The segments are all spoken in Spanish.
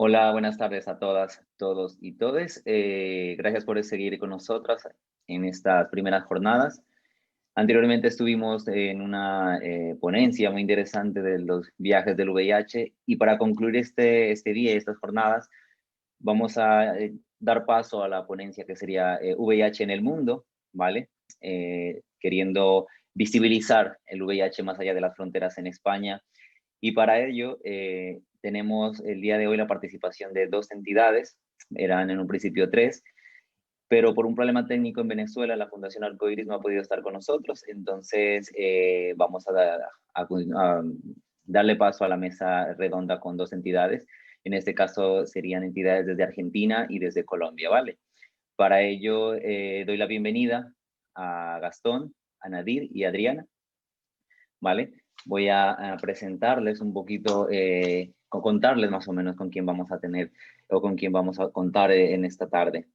Hola, buenas tardes a todas, todos y todes. Gracias por seguir con nosotras en estas primeras jornadas. Anteriormente estuvimos en una ponencia muy interesante de los viajes del VIH y para concluir este día y estas jornadas vamos a dar paso a la ponencia que sería VIH en el mundo, ¿vale? Queriendo visibilizar el VIH más allá de las fronteras en España y para ello tenemos el día de hoy la participación de dos entidades, eran en un principio tres, pero por un problema técnico en Venezuela la Fundación Arcoiris no ha podido estar con nosotros, entonces vamos a darle paso a la mesa redonda con dos entidades. En este caso serían entidades desde Argentina y desde Colombia, ¿vale? Para ello doy la bienvenida a Gastón, a Nadir y a Adriana. ¿Vale? Voy a presentarles un poquito, contarles más o menos con quién vamos a tener o con quién vamos a contar en esta tarde.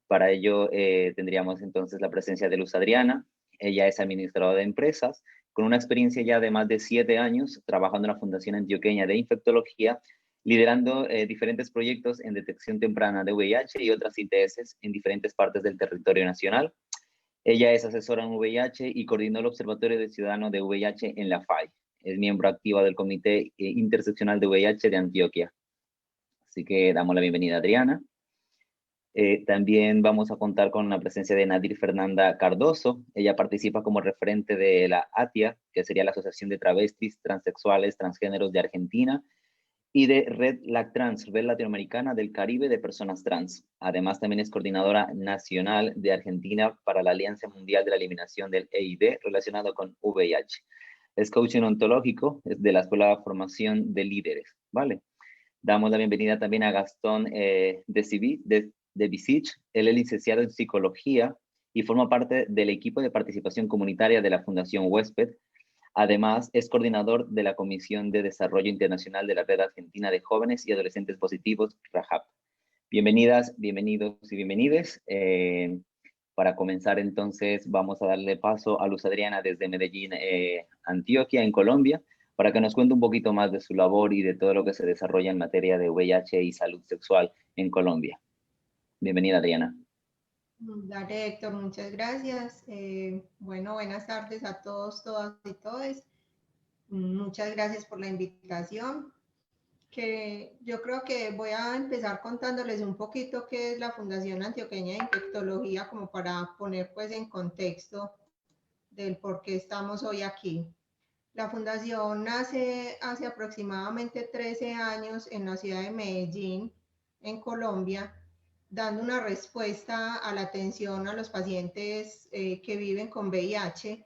Para ello tendríamos entonces la presencia de Luz Adriana. Ella es administradora de empresas con una experiencia ya de más de 7 años trabajando en la Fundación Antioqueña de Infectología, liderando diferentes proyectos en detección temprana de VIH y otras ITS en diferentes partes del territorio nacional. Ella es asesora en VIH y coordinó el Observatorio de Ciudadanos de VIH en la FAI. Es miembro activa del Comité Interseccional de VIH de Antioquia. Así que damos la bienvenida a Adriana. También vamos a contar con la presencia de Nadir Fernanda Cardoso. Ella participa como referente de la ATIA, que sería la Asociación de Travestis, Transexuales, Transgéneros de Argentina, y de Red LACTRANS, Red Latinoamericana del Caribe de Personas Trans. Además, también es coordinadora nacional de Argentina para la Alianza Mundial de la Eliminación del EID relacionado con VIH. Es coaching ontológico de la Escuela de Formación de Líderes, ¿vale? Damos la bienvenida también a Gastón de Visich. Él es licenciado en Psicología y forma parte del equipo de participación comunitaria de la Fundación Huésped. Además, es coordinador de la Comisión de Desarrollo Internacional de la Red Argentina de Jóvenes y Adolescentes Positivos, RAJAP. Bienvenidas, bienvenidos y bienvenides. Para comenzar, entonces, vamos a darle paso a Luz Adriana desde Medellín, Antioquia, en Colombia, para que nos cuente un poquito más de su labor y de todo lo que se desarrolla en materia de VIH y salud sexual en Colombia. Bienvenida, Adriana. Dale, Héctor, muchas gracias. Bueno, buenas tardes a todos, todas y todes. Muchas gracias por la invitación. Que yo creo que voy a empezar contándoles un poquito qué es la Fundación Antioqueña de Infectología, como para poner pues en contexto del por qué estamos hoy aquí. La fundación nace hace aproximadamente 13 años en la ciudad de Medellín, en Colombia, dando una respuesta a la atención a los pacientes que viven con VIH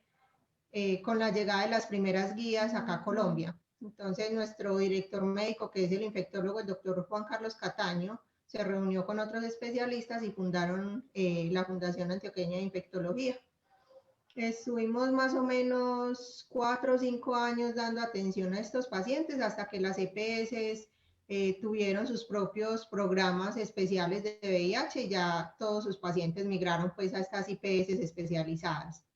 con la llegada de las primeras guías acá a Colombia. Entonces, nuestro director médico, que es el infectólogo, el doctor Juan Carlos Cataño, se reunió con otros especialistas y fundaron la Fundación Antioqueña de Infectología. Estuvimos más o menos 4 o 5 años dando atención a estos pacientes hasta que las EPS tuvieron sus propios programas especiales de VIH y ya todos sus pacientes migraron pues a estas IPS especializadas.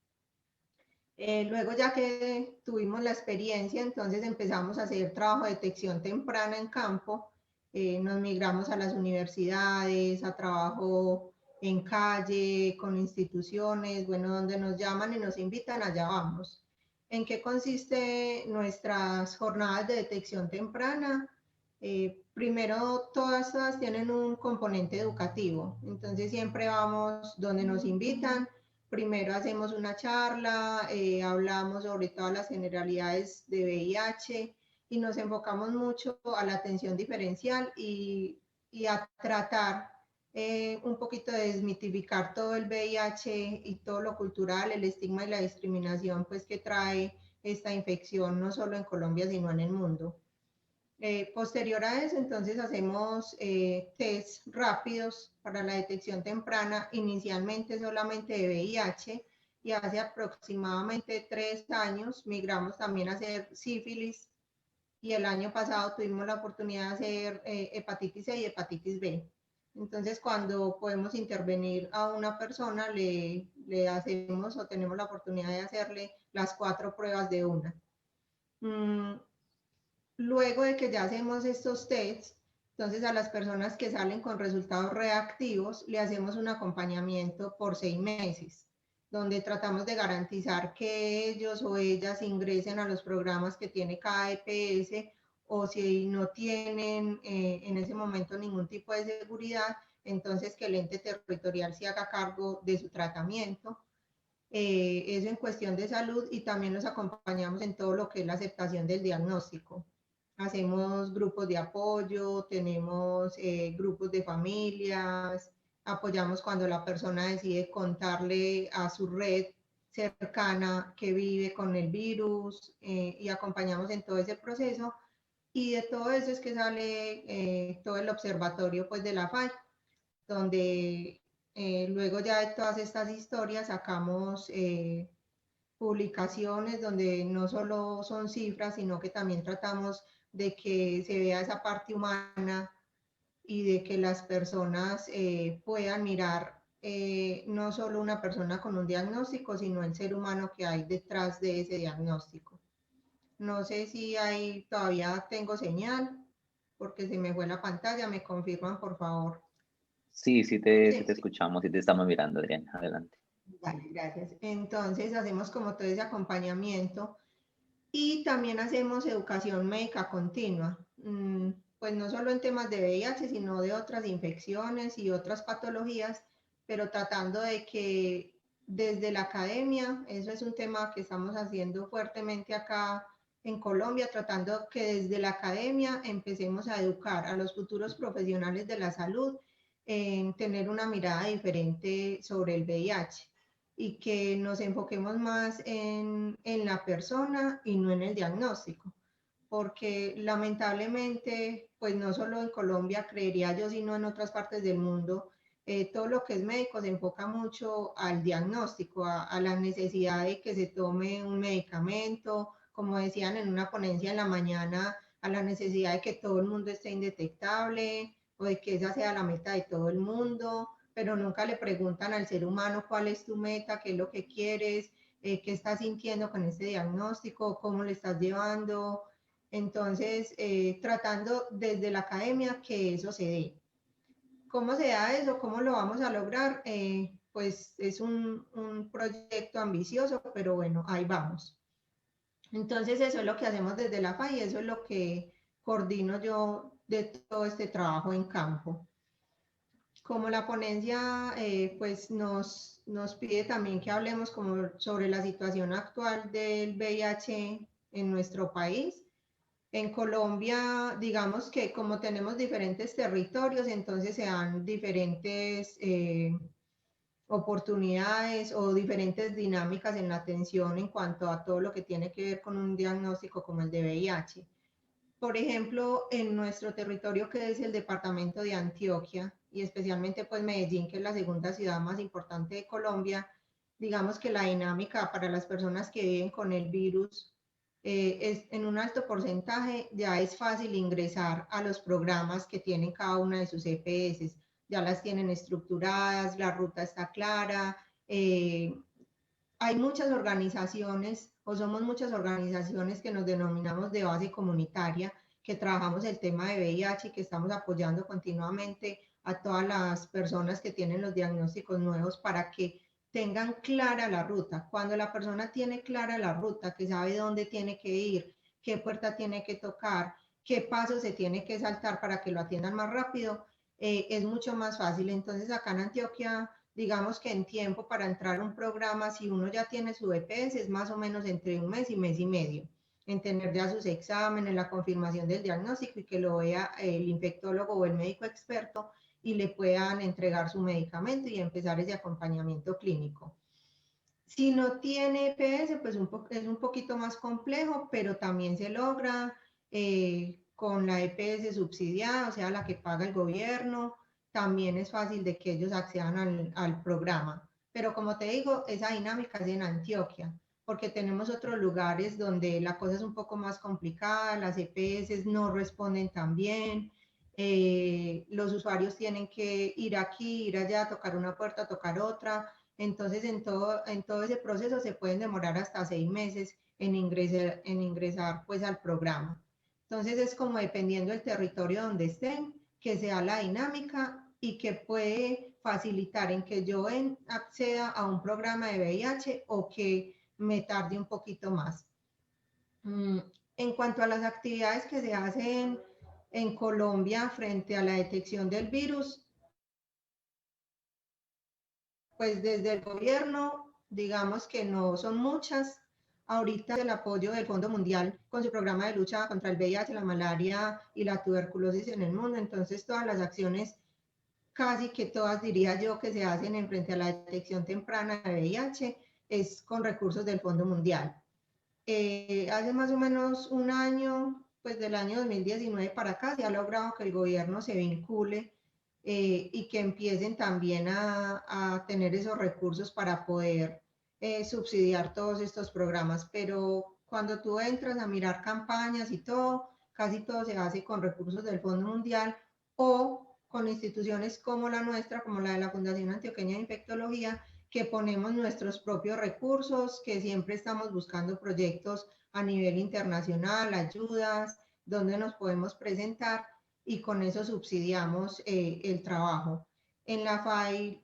Luego ya que tuvimos la experiencia, entonces empezamos a hacer trabajo de detección temprana en campo, nos migramos a las universidades, a trabajo en calle, con instituciones, bueno, donde nos llaman y nos invitan, allá vamos. ¿En qué consiste nuestras jornadas de detección temprana? Primero, todas tienen un componente educativo, entonces siempre vamos donde nos invitan. Primero hacemos una charla, hablamos sobre todas las generalidades de VIH y nos enfocamos mucho a la atención diferencial y a tratar un poquito de desmitificar todo el VIH y todo lo cultural, el estigma y la discriminación pues que trae esta infección no solo en Colombia sino en el mundo. Posterior a eso, entonces hacemos test rápidos para la detección temprana, inicialmente solamente de VIH, y hace aproximadamente 3 años migramos también a hacer sífilis, y el año pasado tuvimos la oportunidad de hacer hepatitis C y hepatitis B. Entonces, cuando podemos intervenir a una persona, le hacemos o tenemos la oportunidad de hacerle las 4 pruebas de una. Luego de que ya hacemos estos tests, Entonces, a las personas que salen con resultados reactivos, le hacemos un acompañamiento por 6 meses, donde tratamos de garantizar que ellos o ellas ingresen a los programas que tiene cada EPS, o si no tienen en ese momento ningún tipo de seguridad, entonces que el ente territorial se haga cargo de su tratamiento. Eso en cuestión de salud, y también los acompañamos en todo lo que es la aceptación del diagnóstico. Hacemos grupos de apoyo, tenemos grupos de familias, apoyamos cuando la persona decide contarle a su red cercana que vive con el virus, y acompañamos en todo ese proceso. Y de todo eso es que sale todo el observatorio pues, de la FAI, donde luego ya de todas estas historias sacamos publicaciones donde no solo son cifras, sino que también tratamos de que se vea esa parte humana y de que las personas puedan mirar no solo una persona con un diagnóstico, sino el ser humano que hay detrás de ese diagnóstico. No sé si ahí todavía tengo señal, porque se me fue la pantalla, me confirman por favor. Sí, sí te Sí. escuchamos y te estamos mirando, Adrián. Adelante. Vale, gracias. Entonces hacemos como todo ese acompañamiento. Y también hacemos educación médica continua, pues no solo en temas de VIH, sino de otras infecciones y otras patologías, pero tratando de que desde la academia, eso es un tema que estamos haciendo fuertemente acá en Colombia, tratando que desde la academia empecemos a educar a los futuros profesionales de la salud en tener una mirada diferente sobre el VIH, y que nos enfoquemos más en la persona y no en el diagnóstico, porque lamentablemente, pues no solo en Colombia, creería yo, sino en otras partes del mundo, todo lo que es médico se enfoca mucho al diagnóstico, a la necesidad de que se tome un medicamento, como decían en una ponencia en la mañana, a la necesidad de que todo el mundo esté indetectable o de que esa sea la meta de todo el mundo, pero nunca le preguntan al ser humano cuál es tu meta, qué es lo que quieres, qué estás sintiendo con este diagnóstico, cómo lo estás llevando. Entonces, tratando desde la academia que eso se dé. ¿Cómo se da eso? ¿Cómo lo vamos a lograr? Pues es un proyecto ambicioso, pero bueno, ahí vamos. Entonces, eso es lo que hacemos desde la FA, y eso es lo que coordino yo de todo este trabajo en campo. Como la ponencia pues nos pide también que hablemos como sobre la situación actual del VIH en nuestro país. En Colombia, digamos que como tenemos diferentes territorios, entonces se dan diferentes oportunidades o diferentes dinámicas en la atención en cuanto a todo lo que tiene que ver con un diagnóstico como el de VIH. Por ejemplo, en nuestro territorio, que es el departamento de Antioquia, y especialmente pues Medellín, que es la segunda ciudad más importante de Colombia, digamos que la dinámica para las personas que viven con el virus es en un alto porcentaje, ya es fácil ingresar a los programas que tienen cada una de sus EPS, ya las tienen estructuradas, la ruta está clara, hay muchas organizaciones, o somos muchas organizaciones que nos denominamos de base comunitaria, que trabajamos el tema de VIH y que estamos apoyando continuamente a todas las personas que tienen los diagnósticos nuevos para que tengan clara la ruta. Cuando la persona tiene clara la ruta, que sabe dónde tiene que ir, qué puerta tiene que tocar, qué paso se tiene que saltar para que lo atiendan más rápido, es mucho más fácil. Entonces acá en Antioquia, digamos que en tiempo para entrar a un programa, si uno ya tiene su EPS, es más o menos entre un mes y mes y medio, en tener ya sus exámenes, la confirmación del diagnóstico, y que lo vea el infectólogo o el médico experto y le puedan entregar su medicamento y empezar ese acompañamiento clínico. Si no tiene EPS, pues es un poquito más complejo, pero también se logra con la EPS subsidiada, o sea, la que paga el gobierno. También es fácil de que ellos accedan al programa. Pero como te digo, esa dinámica es en Antioquia, porque tenemos otros lugares donde la cosa es un poco más complicada, las EPS no responden tan bien, los usuarios tienen que ir aquí, ir allá, tocar una puerta, tocar otra. Entonces, en todo ese proceso se pueden demorar hasta 6 meses en ingresar pues al programa. Entonces, es como dependiendo del territorio donde estén, que sea la dinámica y que puede facilitar en que yo acceda a un programa de VIH o que me tarde un poquito más. En cuanto a las actividades que se hacen en Colombia frente a la detección del virus, pues desde el gobierno, digamos que no son muchas. Ahorita el apoyo del Fondo Mundial con su programa de lucha contra el VIH, la malaria y la tuberculosis en el mundo. Entonces, todas las acciones, casi que todas diría yo, que se hacen en frente a la detección temprana de VIH, es con recursos del Fondo Mundial. Hace más o menos un año, pues del año 2019 para acá, se ha logrado que el gobierno se vincule y que empiecen también a tener esos recursos para poder subsidiar todos estos programas. Pero cuando tú entras a mirar campañas y todo, casi todo se hace con recursos del Fondo Mundial o con instituciones como la nuestra, como la de la Fundación Antioqueña de Infectología, que ponemos nuestros propios recursos, que siempre estamos buscando proyectos a nivel internacional, ayudas, donde nos podemos presentar y con eso subsidiamos el trabajo. En la FAI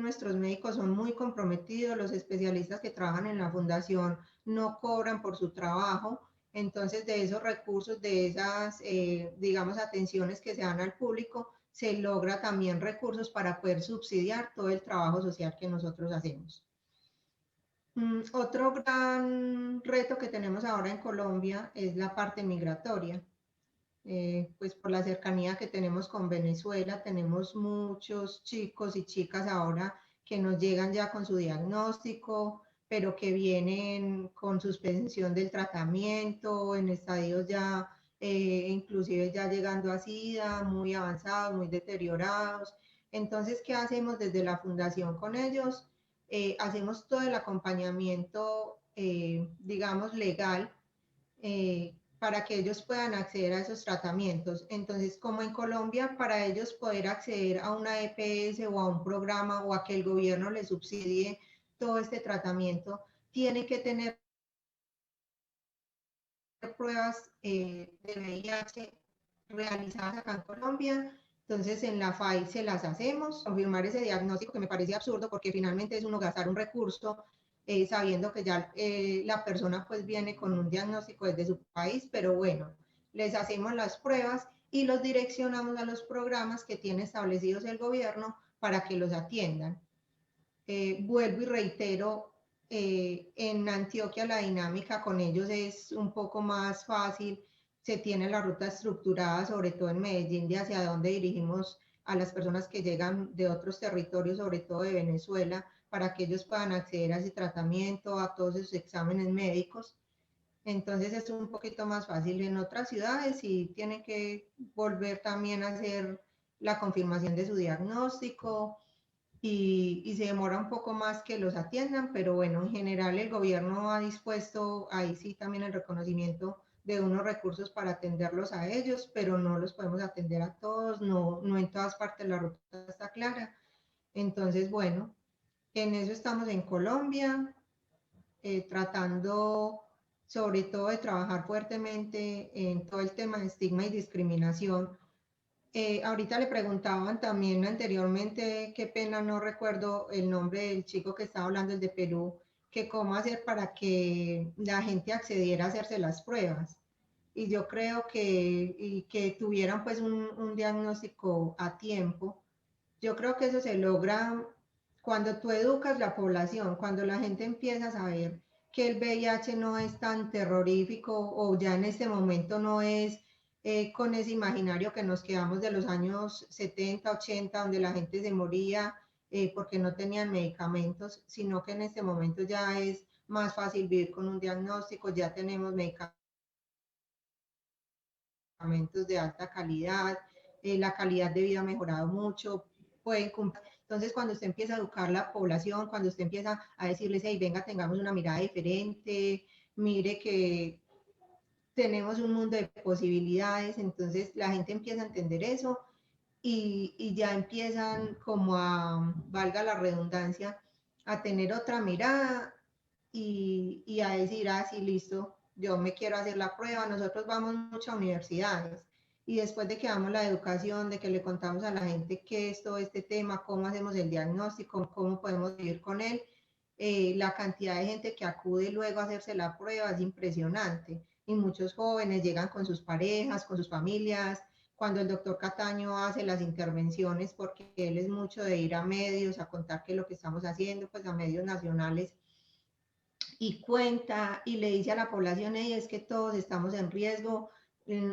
nuestros médicos son muy comprometidos, los especialistas que trabajan en la fundación no cobran por su trabajo, entonces de esos recursos, de esas, digamos, atenciones que se dan al público, se logra también recursos para poder subsidiar todo el trabajo social que nosotros hacemos. Otro gran reto que tenemos ahora en Colombia es la parte migratoria. Pues por la cercanía que tenemos con Venezuela, tenemos muchos chicos y chicas ahora que nos llegan ya con su diagnóstico, pero que vienen con suspensión del tratamiento, en estadios ya, inclusive ya llegando a SIDA, muy avanzados, muy deteriorados. Entonces, ¿qué hacemos desde la fundación con ellos? Hacemos todo el acompañamiento, digamos, legal, para que ellos puedan acceder a esos tratamientos. Entonces, como en Colombia, para ellos poder acceder a una EPS o a un programa o a que el gobierno les subsidie todo este tratamiento, tienen que tener pruebas de VIH realizadas acá en Colombia. Entonces, en la FAI se las hacemos, confirmar ese diagnóstico que me parece absurdo porque finalmente es uno gastar un recurso sabiendo que ya la persona pues viene con un diagnóstico desde su país, pero bueno, les hacemos las pruebas y los direccionamos a los programas que tiene establecidos el gobierno para que los atiendan. Vuelvo y reitero, en Antioquia la dinámica con ellos es un poco más fácil, se tiene la ruta estructurada, sobre todo en Medellín, de hacia dónde dirigimos a las personas que llegan de otros territorios, sobre todo de Venezuela, para que ellos puedan acceder a ese tratamiento, a todos esos exámenes médicos. Entonces es un poquito más fácil. En otras ciudades y tienen que volver también a hacer la confirmación de su diagnóstico, y se demora un poco más que los atiendan, pero bueno, en general el gobierno ha dispuesto ahí sí también el reconocimiento de unos recursos para atenderlos a ellos, pero no los podemos atender a todos, no, no en todas partes la ruta está clara. Entonces, bueno, en eso estamos en Colombia, tratando sobre todo de trabajar fuertemente en todo el tema de estigma y discriminación. Ahorita le preguntaban también anteriormente, qué pena, no recuerdo el nombre del chico que estaba hablando, el de Perú, que cómo hacer para que la gente accediera a hacerse las pruebas. Y yo creo y que tuvieran pues un diagnóstico a tiempo. Yo creo que eso se logra cuando tú educas la población, cuando la gente empieza a saber que el VIH no es tan terrorífico o ya en este momento no es con ese imaginario que nos quedamos de los años 70, 80, donde la gente se moría porque no tenían medicamentos, sino que en este momento ya es más fácil vivir con un diagnóstico, ya tenemos medicamentos de alta calidad, la calidad de vida ha mejorado mucho, pueden cumplir. Entonces, cuando usted empieza a educar la población, cuando usted empieza a decirles, hey, venga, tengamos una mirada diferente, mire que tenemos un mundo de posibilidades, entonces la gente empieza a entender eso y ya empiezan como a, valga la redundancia, a tener otra mirada y a decir, ah, sí, listo, yo me quiero hacer la prueba. Nosotros vamos mucho a universidades y después de que damos la educación, de que le contamos a la gente qué es todo este tema, cómo hacemos el diagnóstico, cómo podemos vivir con él, la cantidad de gente que acude luego a hacerse la prueba es impresionante. Y muchos jóvenes llegan con sus parejas, con sus familias. Cuando el doctor Cataño hace las intervenciones, porque él es mucho de ir a medios a contar qué es lo que estamos haciendo, pues a medios nacionales, y cuenta y le dice a la población, hey, es que todos estamos en riesgo,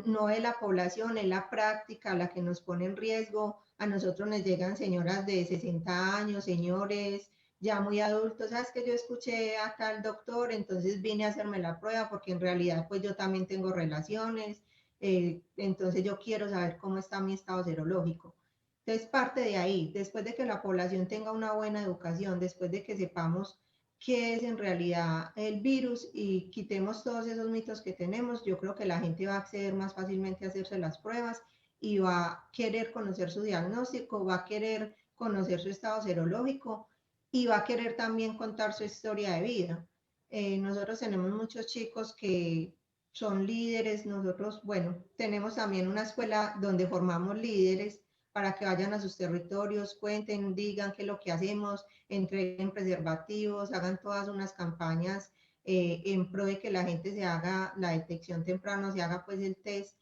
no es la población, es la práctica la que nos pone en riesgo. A nosotros nos llegan señoras de 60 años, señores ya muy adultos, sabes que yo escuché a tal doctor, entonces vine a hacerme la prueba porque en realidad pues yo también tengo relaciones, entonces yo quiero saber cómo está mi estado serológico. Entonces parte de ahí, después de que la población tenga una buena educación, después de que sepamos qué es en realidad el virus y quitemos todos esos mitos que tenemos, yo creo que la gente va a acceder más fácilmente a hacerse las pruebas y va a querer conocer su diagnóstico, va a querer conocer su estado serológico y va a querer también contar su historia de vida. Nosotros tenemos muchos chicos que son líderes, nosotros, bueno, tenemos también una escuela donde formamos líderes para que vayan a sus territorios, cuenten, digan qué es lo que hacemos, entreguen preservativos, hagan todas unas campañas en pro de que la gente se haga la detección temprana, se haga pues el test.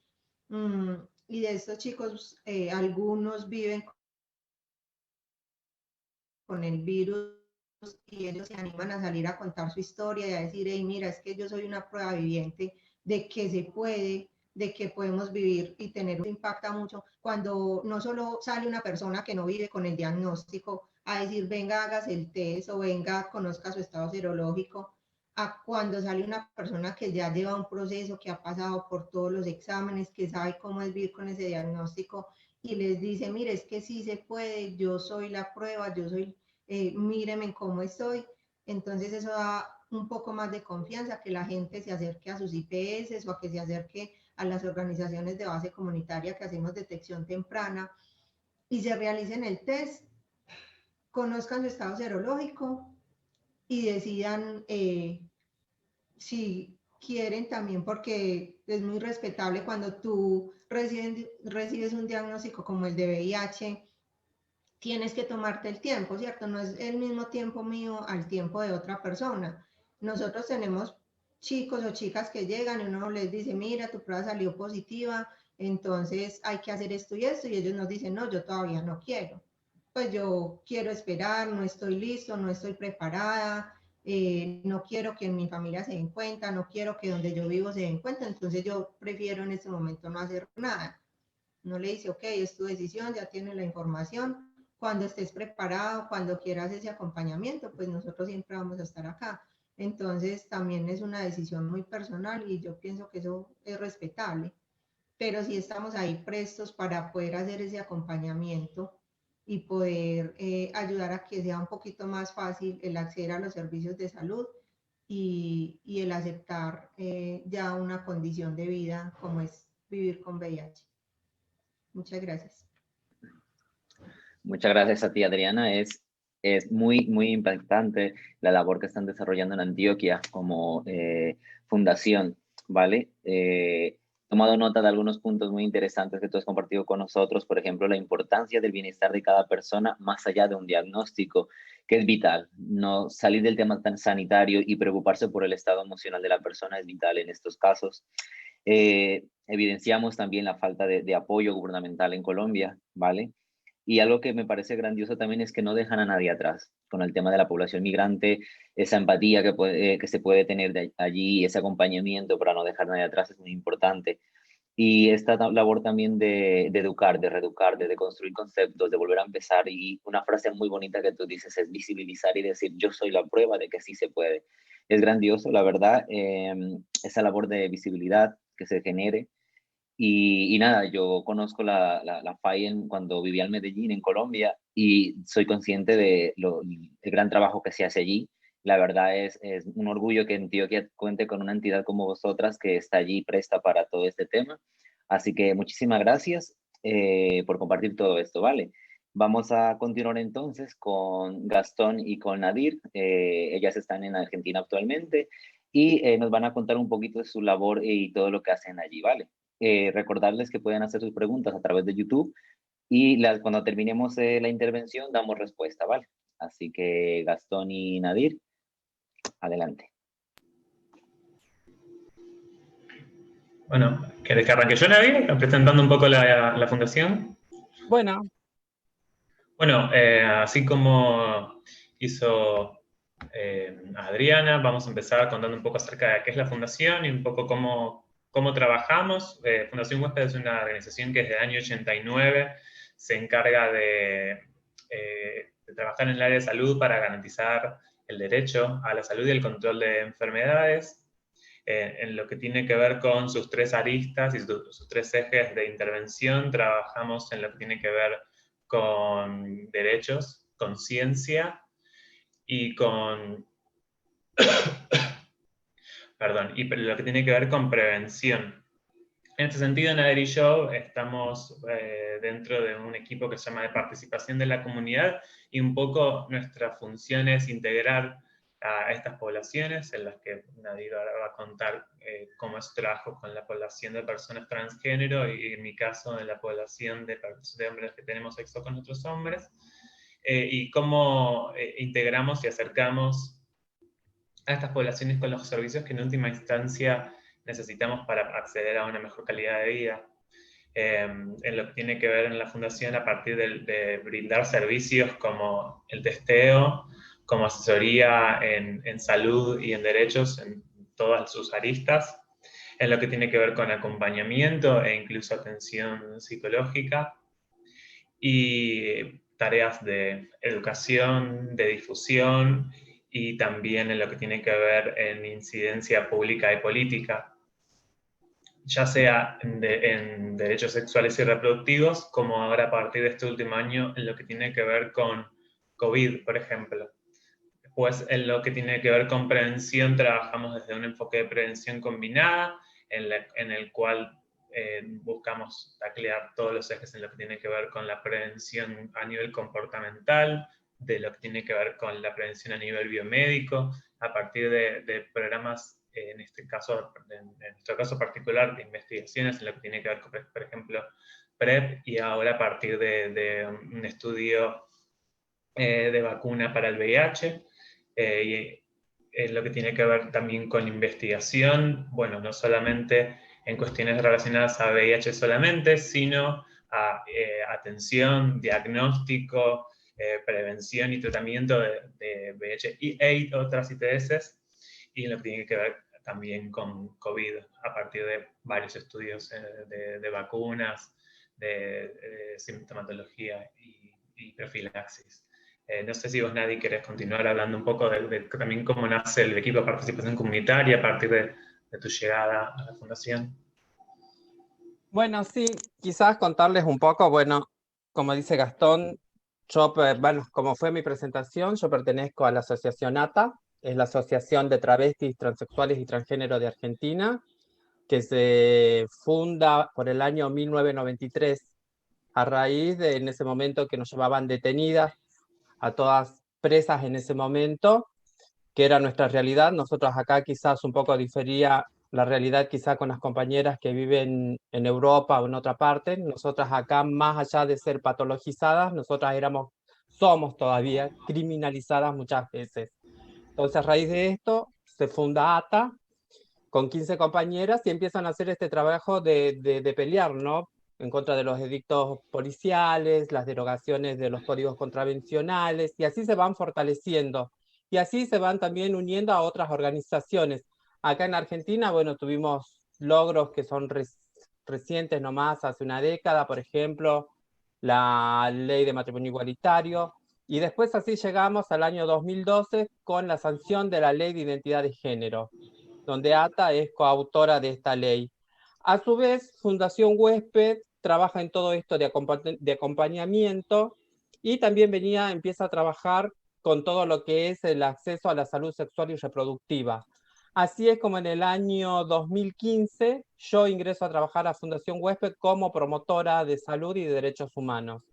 Y de estos chicos, algunos viven con el virus y ellos se animan a salir a contar su historia y a decir, hey, mira, es que yo soy una prueba viviente de que se puede, de que podemos vivir y tener, impacta mucho cuando no solo sale una persona que no vive con el diagnóstico a decir, venga, hagas el test o venga, conozca su estado serológico, a cuando sale una persona que ya lleva un proceso, que ha pasado por todos los exámenes, que sabe cómo es vivir con ese diagnóstico y les dice, mire, es que sí se puede, yo soy la prueba, yo soy, míreme cómo estoy. Entonces eso da un poco más de confianza, que la gente se acerque a sus IPS o a que se acerque a las organizaciones de base comunitaria que hacemos detección temprana y se realicen el test, conozcan su estado serológico y decidan si quieren también, porque es muy respetable cuando tú recibes un diagnóstico como el de VIH, tienes que tomarte el tiempo, ¿cierto? No es el mismo tiempo mío al tiempo de otra persona. Nosotros tenemos chicos o chicas que llegan y uno les dice, mira, tu prueba salió positiva, entonces hay que hacer esto y ellos nos dicen, no, yo todavía no quiero. Pues yo quiero esperar, no estoy listo, no estoy preparada, no quiero que en mi familia se den cuenta, no quiero que donde yo vivo se den cuenta, entonces yo prefiero en este momento no hacer nada. No le dice, ok, es tu decisión, ya tienes la información, cuando estés preparado, cuando quieras ese acompañamiento, pues nosotros siempre vamos a estar acá. Entonces también es una decisión muy personal y yo pienso que eso es respetable, pero sí estamos ahí prestos para poder hacer ese acompañamiento y poder ayudar a que sea un poquito más fácil el acceder a los servicios de salud y el aceptar ya una condición de vida como es vivir con VIH. Muchas gracias. Muchas gracias a ti, Adriana. Es muy, muy impactante la labor que están desarrollando en Antioquia como fundación, ¿vale? He tomado nota de algunos puntos muy interesantes que tú has compartido con nosotros, por ejemplo, la importancia del bienestar de cada persona más allá de un diagnóstico, que es vital. No salir del tema tan sanitario y preocuparse por el estado emocional de la persona es vital en estos casos. Evidenciamos también la falta de apoyo gubernamental en Colombia, ¿vale? Y algo que me parece grandioso también es que no dejan a nadie atrás con el tema de la población migrante, esa empatía que se puede tener de allí, ese acompañamiento para no dejar a nadie atrás es muy importante. Y esta labor también de educar, de reeducar, de construir conceptos, de volver a empezar. Y una frase muy bonita que tú dices es visibilizar y decir, yo soy la prueba de que sí se puede. Es grandioso, la verdad, esa labor de visibilidad que se genere y nada, yo conozco la FAI cuando vivía en Medellín, en Colombia, y soy consciente de el gran trabajo que se hace allí. La verdad es un orgullo que Antioquia cuente con una entidad como vosotras que está allí presta para todo este tema. Así que muchísimas gracias por compartir todo esto, ¿vale? Vamos a continuar entonces con Gastón y con Nadir. Ellas están en Argentina actualmente y nos van a contar un poquito de su labor y todo lo que hacen allí, ¿vale? recordarles que pueden hacer sus preguntas a través de YouTube y cuando terminemos la intervención damos respuesta, ¿vale? Así que Gastón y Nadir, adelante. Bueno, ¿querés que arranque yo, Nadir, presentando un poco la fundación? Bueno, Bueno, así como hizo Adriana, vamos a empezar contando un poco acerca de qué es la fundación y un poco cómo trabajamos. Fundación Huésped es una organización que desde el año 89 se encarga de trabajar en el área de salud para garantizar el derecho a la salud y el control de enfermedades, en lo que tiene que ver con sus tres aristas y sus tres ejes de intervención. Trabajamos en lo que tiene que ver con derechos, con ciencia y con perdón, y lo que tiene que ver con prevención. En este sentido, Nader y yo estamos dentro de un equipo que se llama de participación de la comunidad, y un poco nuestra función es integrar a estas poblaciones, en las que Nadir ahora va a contar cómo es su trabajo con la población de personas transgénero, y en mi caso en la población de hombres que tenemos sexo con otros hombres, y cómo integramos y acercamos a estas poblaciones con los servicios que en última instancia necesitamos para acceder a una mejor calidad de vida. En lo que tiene que ver en la fundación, a partir de brindar servicios como el testeo, como asesoría en salud y en derechos en todas sus aristas, en lo que tiene que ver con acompañamiento e incluso atención psicológica, y tareas de educación, de difusión, y también en lo que tiene que ver en incidencia pública y política, ya sea en derechos sexuales y reproductivos, como ahora a partir de este último año en lo que tiene que ver con COVID, por ejemplo. Después, en lo que tiene que ver con prevención, trabajamos desde un enfoque de prevención combinada, en el cual buscamos taclear todos los ejes en lo que tiene que ver con la prevención a nivel comportamental, de lo que tiene que ver con la prevención a nivel biomédico, a partir de programas, en nuestro caso particular, de investigaciones en lo que tiene que ver con, por ejemplo, PrEP, y ahora a partir de un estudio de vacuna para el VIH, y lo que tiene que ver también con investigación, bueno, no solamente en cuestiones relacionadas a VIH solamente, sino a atención, diagnóstico, prevención y tratamiento de VIH y AIDS, otras ITS, y lo que tiene que ver también con COVID, a partir de varios estudios de vacunas, de sintomatología y profilaxis. No sé si vos, Nadie, querés continuar hablando un poco de también cómo nace el equipo de participación comunitaria a partir de tu llegada a la fundación. bueno, sí, quizás contarles un poco, bueno, como dice Gastón, bueno, como fue mi presentación, yo pertenezco a la asociación ATA, es la Asociación de Travestis, Transexuales y Transgénero de Argentina, que se funda por el año 1993, a raíz de en ese momento que nos llevaban detenidas a todas presas en ese momento, que era nuestra realidad. Nosotros acá quizás un poco difería la realidad quizá con las compañeras que viven en Europa o en otra parte. Nosotras acá, más allá de ser patologizadas, nosotras somos todavía criminalizadas muchas veces. Entonces, a raíz de esto, se funda ATA con 15 compañeras y empiezan a hacer este trabajo de pelear, ¿no? En contra de los edictos policiales, las derogaciones de los códigos contravencionales, y así se van fortaleciendo. Y así se van también uniendo a otras organizaciones. Acá en Argentina, bueno, tuvimos logros que son recientes nomás, hace una década, por ejemplo, la ley de matrimonio igualitario, y después así llegamos al año 2012 con la sanción de la ley de identidad de género, donde ATA es coautora de esta ley. A su vez, Fundación Huésped trabaja en todo esto de acompañamiento, y también empieza a trabajar con todo lo que es el acceso a la salud sexual y reproductiva. Así es como en el año 2015 yo ingreso a trabajar a Fundación Huésped como promotora de salud y de derechos humanos.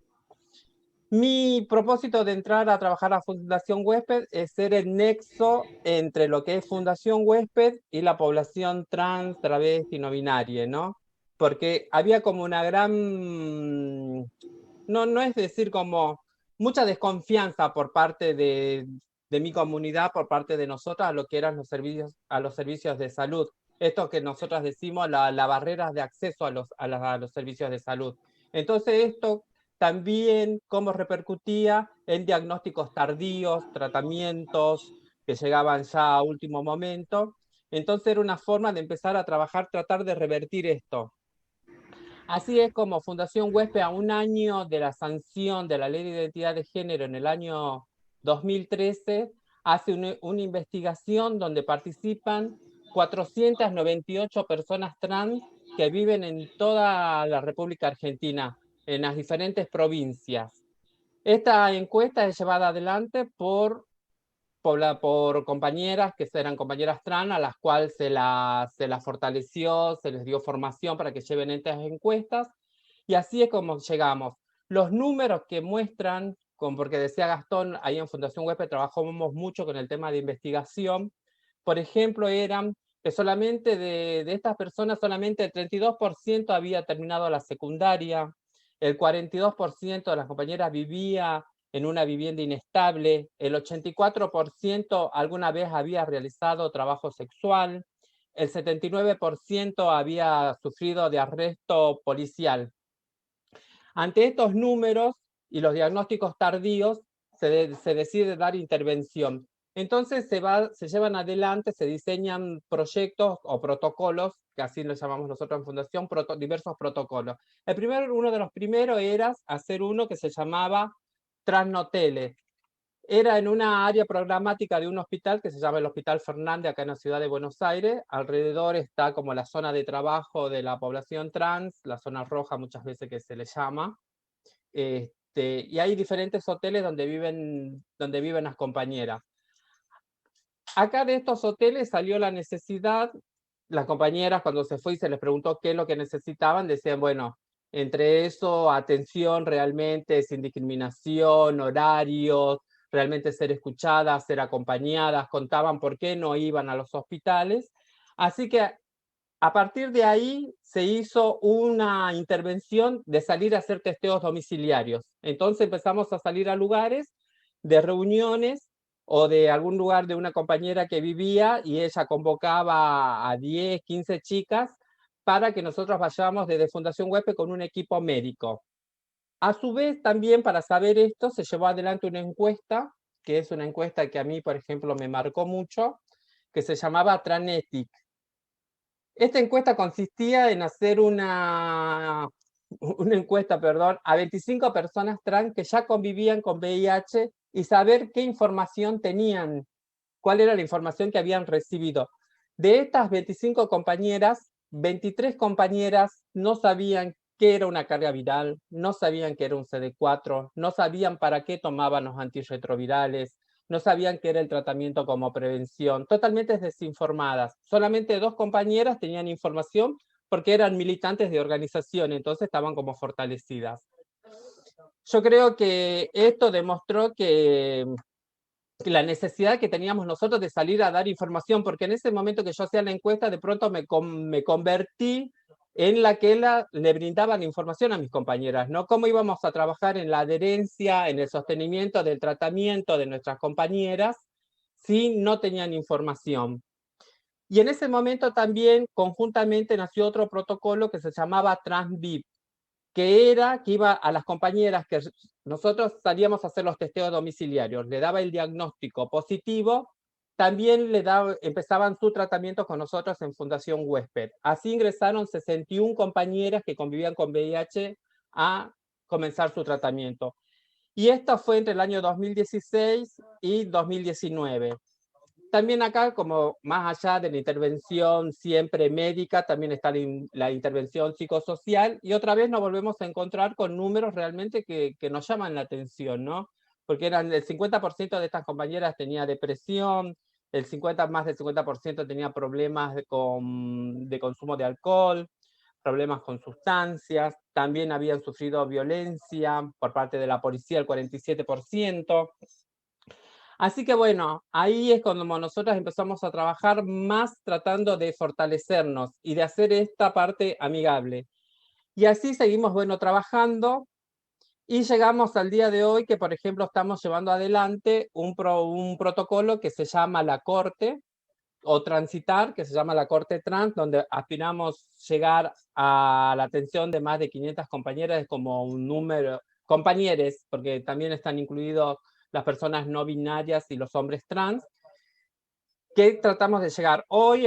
Mi propósito de entrar a trabajar a Fundación Huésped es ser el nexo entre lo que es Fundación Huésped y la población trans, travesti, no binaria, ¿no? porque había como una gran, no es decir, como mucha desconfianza por parte de mi comunidad, por parte de nosotros, a lo que eran a los servicios de salud. Esto que nosotros decimos, la barrera de acceso a los servicios de salud. Entonces esto también cómo repercutía en diagnósticos tardíos, tratamientos que llegaban ya a último momento. Entonces era una forma de empezar a trabajar, tratar de revertir esto. Así es como Fundación Huésped, a un año de la sanción de la Ley de Identidad de Género en el año 2013, hace una investigación donde participan 498 personas trans que viven en toda la República Argentina, en las diferentes provincias. Esta encuesta es llevada adelante por compañeras que eran compañeras trans, a las cuales se las fortaleció, se les dio formación para que lleven estas encuestas, y así es como llegamos. Los números que muestran, porque decía Gastón, ahí en Fundación Huésped trabajamos mucho con el tema de investigación, por ejemplo, eran que solamente de estas personas, solamente el 32% había terminado la secundaria, el 42% de las compañeras vivía en una vivienda inestable, el 84% alguna vez había realizado trabajo sexual, el 79% había sufrido de arresto policial. Ante estos números y los diagnósticos tardíos, se decide dar intervención. Entonces se llevan adelante, se diseñan proyectos o protocolos, que así lo llamamos nosotros en Fundación, diversos protocolos. Uno de los primeros era hacer uno que se llamaba Transnotele. Era en una área programática de un hospital que se llama el Hospital Fernández, acá en la ciudad de Buenos Aires. Alrededor está como la zona de trabajo de la población trans, la zona roja muchas veces que se le llama. Y hay diferentes hoteles donde viven las compañeras. Acá de estos hoteles salió la necesidad, las compañeras cuando se fue y se les preguntó qué es lo que necesitaban, decían, bueno, entre eso, atención realmente, sin discriminación, horarios, realmente ser escuchadas, ser acompañadas, contaban por qué no iban a los hospitales. Así que a partir de ahí se hizo una intervención de salir a hacer testeos domiciliarios. Entonces empezamos a salir a lugares de reuniones o de algún lugar de una compañera que vivía y ella convocaba a 10, 15 chicas para que nosotros vayamos desde Fundación Huésped con un equipo médico. A su vez, también para saber esto, se llevó adelante una encuesta, que es una encuesta que a mí, por ejemplo, me marcó mucho, que se llamaba Tranetic. Esta encuesta consistía en hacer una encuesta, a 25 personas trans que ya convivían con VIH y saber qué información tenían, cuál era la información que habían recibido. De estas 25 compañeras, 23 compañeras no sabían qué era una carga viral, no sabían qué era un CD4, no sabían para qué tomaban los antirretrovirales, no sabían qué era el tratamiento como prevención, totalmente desinformadas. Solamente 2 compañeras tenían información porque eran militantes de organización, entonces estaban como fortalecidas. Yo creo que esto demostró que la necesidad que teníamos nosotros de salir a dar información, porque en ese momento que yo hacía la encuesta, de pronto me convertí en la que le brindaba la información a mis compañeras, ¿no? Cómo íbamos a trabajar en la adherencia, en el sostenimiento del tratamiento de nuestras compañeras si no tenían información. Y en ese momento también conjuntamente nació otro protocolo que se llamaba TransVip, que iba a las compañeras que nosotros salíamos a hacer los testeos domiciliarios, le daba el diagnóstico positivo, también empezaban su tratamiento con nosotros en Fundación Huésped. Así ingresaron 61 compañeras que convivían con VIH a comenzar su tratamiento. Y esto fue entre el año 2016 y 2019. También acá, como más allá de la intervención siempre médica, también está la intervención psicosocial, y otra vez nos volvemos a encontrar con números realmente que nos llaman la atención, ¿no? Porque el 50% de estas compañeras tenía depresión, más del 50% tenía problemas de consumo de alcohol, problemas con sustancias, también habían sufrido violencia por parte de la policía, el 47%. Así que bueno, ahí es cuando nosotros empezamos a trabajar más tratando de fortalecernos y de hacer esta parte amigable. Y así seguimos, bueno, trabajando y llegamos al día de hoy que, por ejemplo, estamos llevando adelante un protocolo que se llama la Corte, o transitar, que se llama la Corte Trans, donde aspiramos llegar a la atención de más de 500 compañeras como un número, compañeres, porque también están incluidos las personas no binarias y los hombres trans, que tratamos de llegar. Hoy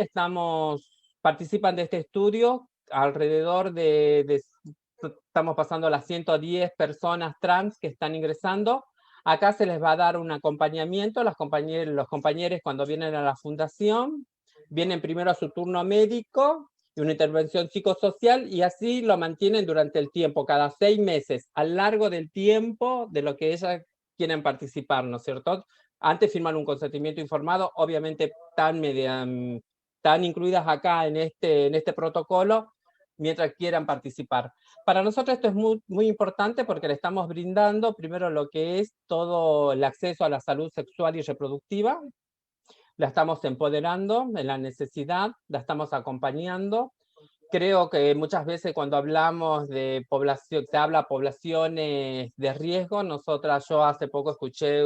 participan de este estudio alrededor estamos pasando a las 110 personas trans que están ingresando. Acá se les va a dar un acompañamiento, los compañeros cuando vienen a la fundación, vienen primero a su turno médico y una intervención psicosocial y así lo mantienen durante el tiempo, cada 6 meses, a lo largo del tiempo de lo que ellas quieren participar, ¿no es cierto? Antes firman un consentimiento informado, obviamente están incluidas acá en este protocolo, mientras quieran participar. Para nosotros esto es muy, muy importante porque le estamos brindando primero lo que es todo el acceso a la salud sexual y reproductiva, la estamos empoderando en la necesidad, la estamos acompañando. Creo que muchas veces cuando hablamos de población, se habla poblaciones de riesgo, yo hace poco escuché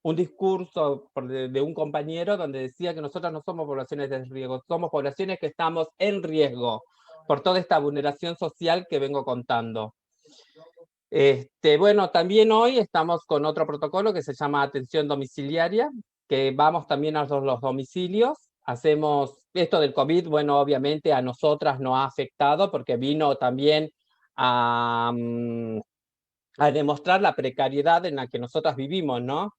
un discurso de un compañero donde decía que nosotros no somos poblaciones de riesgo, somos poblaciones que estamos en riesgo por toda esta vulneración social que vengo contando. Bueno, también hoy estamos con otro protocolo que se llama atención domiciliaria, que vamos también a los domicilios, hacemos esto del COVID, bueno, obviamente a nosotras nos ha afectado porque vino también a demostrar la precariedad en la que nosotras vivimos, ¿no?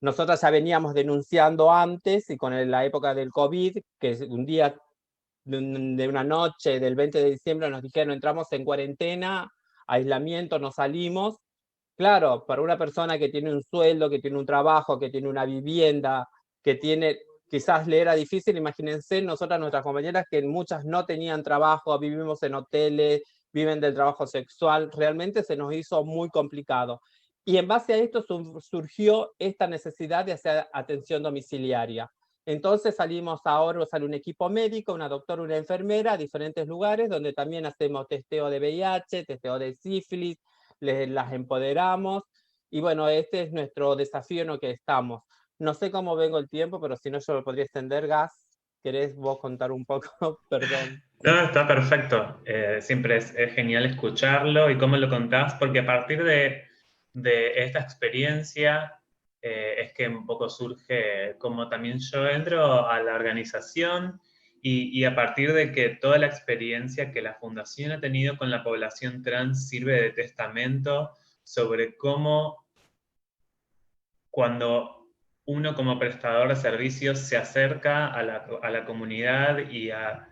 Nosotras ya veníamos denunciando antes y con la época del COVID, que un día de una noche del 20 de diciembre nos dijeron entramos en cuarentena, aislamiento, no salimos. Claro, para una persona que tiene un sueldo, que tiene un trabajo, que tiene una vivienda, quizás le era difícil, imagínense nosotras, nuestras compañeras, que muchas no tenían trabajo, vivimos en hoteles, viven del trabajo sexual, realmente se nos hizo muy complicado. Y en base a esto surgió esta necesidad de hacer atención domiciliaria. Entonces sale un equipo médico, una doctora, una enfermera a diferentes lugares donde también hacemos testeo de VIH, testeo de sífilis, las empoderamos y bueno, este es nuestro desafío en lo que estamos. No sé cómo vengo el tiempo, pero si no yo lo podría extender. Gas, ¿querés vos contar un poco? Perdón. No, está perfecto. Siempre es genial escucharlo y cómo lo contás, porque a partir de esta experiencia es que un poco surge como también yo entro a la organización y a partir de que toda la experiencia que la Fundación ha tenido con la población trans sirve de testamento sobre cómo cuando uno como prestador de servicios se acerca a la comunidad y a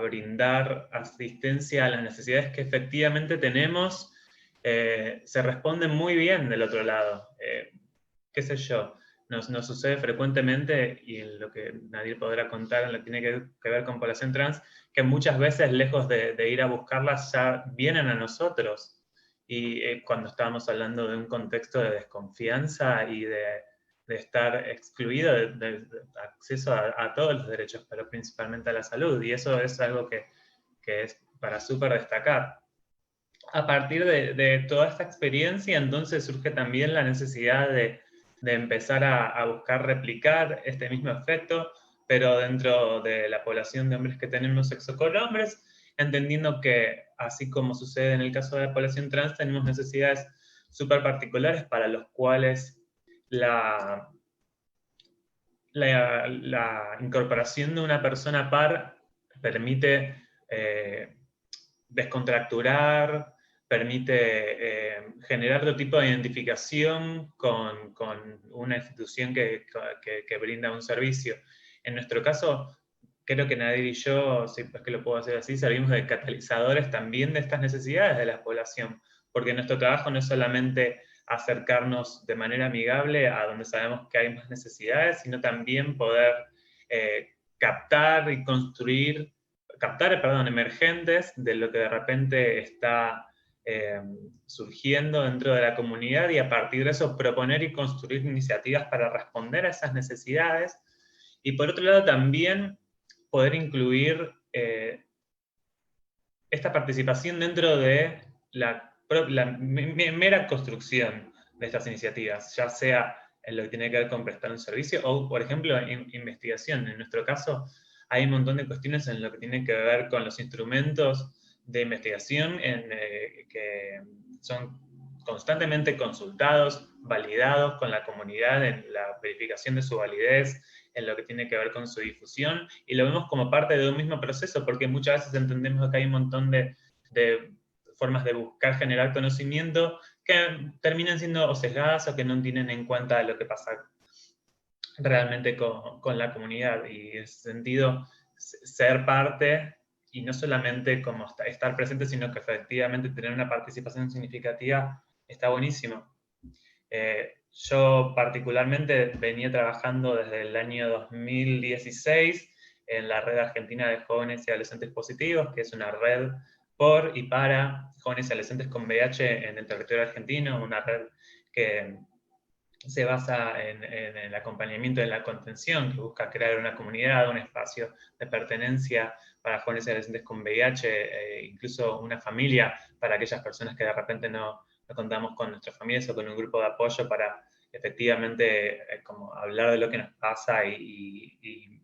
brindar asistencia a las necesidades que efectivamente tenemos, se responde muy bien del otro lado. Qué sé yo, nos sucede frecuentemente, y en lo que nadie podrá contar en lo que tiene que ver con población trans, que muchas veces lejos de ir a buscarlas ya vienen a nosotros. Y cuando estábamos hablando de un contexto de desconfianza y de estar excluido de acceso a todos los derechos, pero principalmente a la salud, y eso es algo que es para súper destacar. A partir de toda esta experiencia, entonces surge también la necesidad de empezar a buscar replicar este mismo efecto, pero dentro de la población de hombres que tenemos sexo con hombres, entendiendo que, así como sucede en el caso de la población trans, tenemos necesidades súper particulares para los cuales la incorporación de una persona par permite descontracturar, permite generar otro tipo de identificación con una institución que brinda un servicio. En nuestro caso, creo que Nadir y yo, si es que lo puedo hacer así, servimos de catalizadores también de estas necesidades de la población, porque nuestro trabajo no es solamente acercarnos de manera amigable a donde sabemos que hay más necesidades, sino también poder captar emergentes de lo que de repente está surgiendo dentro de la comunidad, y a partir de eso proponer y construir iniciativas para responder a esas necesidades. Y por otro lado también poder incluir esta participación dentro de la mera construcción de estas iniciativas, ya sea en lo que tiene que ver con prestar un servicio o, por ejemplo, en investigación. En nuestro caso, hay un montón de cuestiones en lo que tiene que ver con los instrumentos de investigación que son constantemente consultados, validados con la comunidad en la verificación de su validez, en lo que tiene que ver con su difusión, y lo vemos como parte de un mismo proceso, porque muchas veces entendemos que hay un montón de formas de buscar generar conocimiento que terminan siendo o sesgadas o que no tienen en cuenta lo que pasa realmente con la comunidad, y en ese sentido ser parte, y no solamente como estar presente, sino que efectivamente tener una participación significativa está buenísimo. Yo particularmente venía trabajando desde el año 2016 en la Red Argentina de Jóvenes y Adolescentes Positivos, que es una red por y para jóvenes y adolescentes con VIH en el territorio argentino, una red que se basa en el acompañamiento y en la contención, que busca crear una comunidad, un espacio de pertenencia para jóvenes y adolescentes con VIH, incluso una familia para aquellas personas que de repente no contamos con nuestras familias o con un grupo de apoyo para efectivamente como hablar de lo que nos pasa y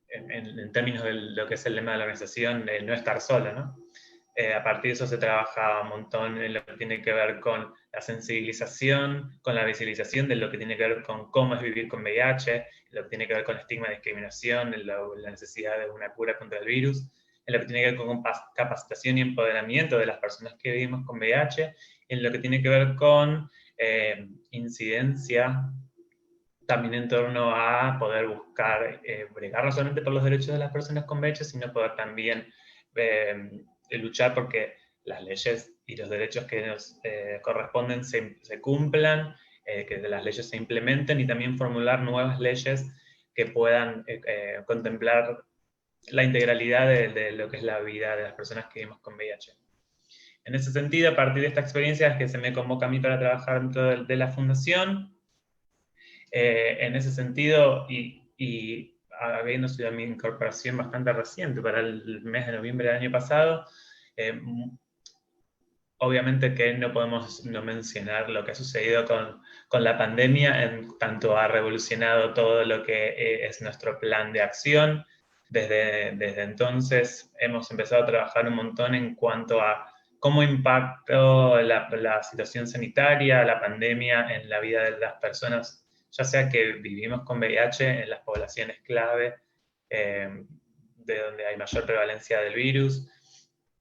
en términos de lo que es el lema de la organización, de no estar sola, ¿no? A partir de eso se trabaja un montón en lo que tiene que ver con la sensibilización, con la visibilización de lo que tiene que ver con cómo es vivir con VIH, lo que tiene que ver con estigma y discriminación, en la necesidad de una cura contra el virus, en lo que tiene que ver con capacitación y empoderamiento de las personas que vivimos con VIH, en lo que tiene que ver con incidencia también en torno a poder buscar, bregar no solamente por los derechos de las personas con VIH, sino poder también luchar porque las leyes y los derechos que nos corresponden se cumplan, que las leyes se implementen, y también formular nuevas leyes que puedan contemplar la integralidad de lo que es la vida de las personas que vivimos con VIH. En ese sentido, a partir de esta experiencia es que se me convoca a mí para trabajar dentro de la fundación. En ese sentido, y habiendo sido mi incorporación bastante reciente, para el mes de noviembre del año pasado, obviamente que no podemos no mencionar lo que ha sucedido con la pandemia, en tanto ha revolucionado todo lo que es nuestro plan de acción. Desde entonces hemos empezado a trabajar un montón en cuanto a cómo impactó la situación sanitaria, la pandemia en la vida de las personas, ya sea que vivimos con VIH en las poblaciones clave, de donde hay mayor prevalencia del virus,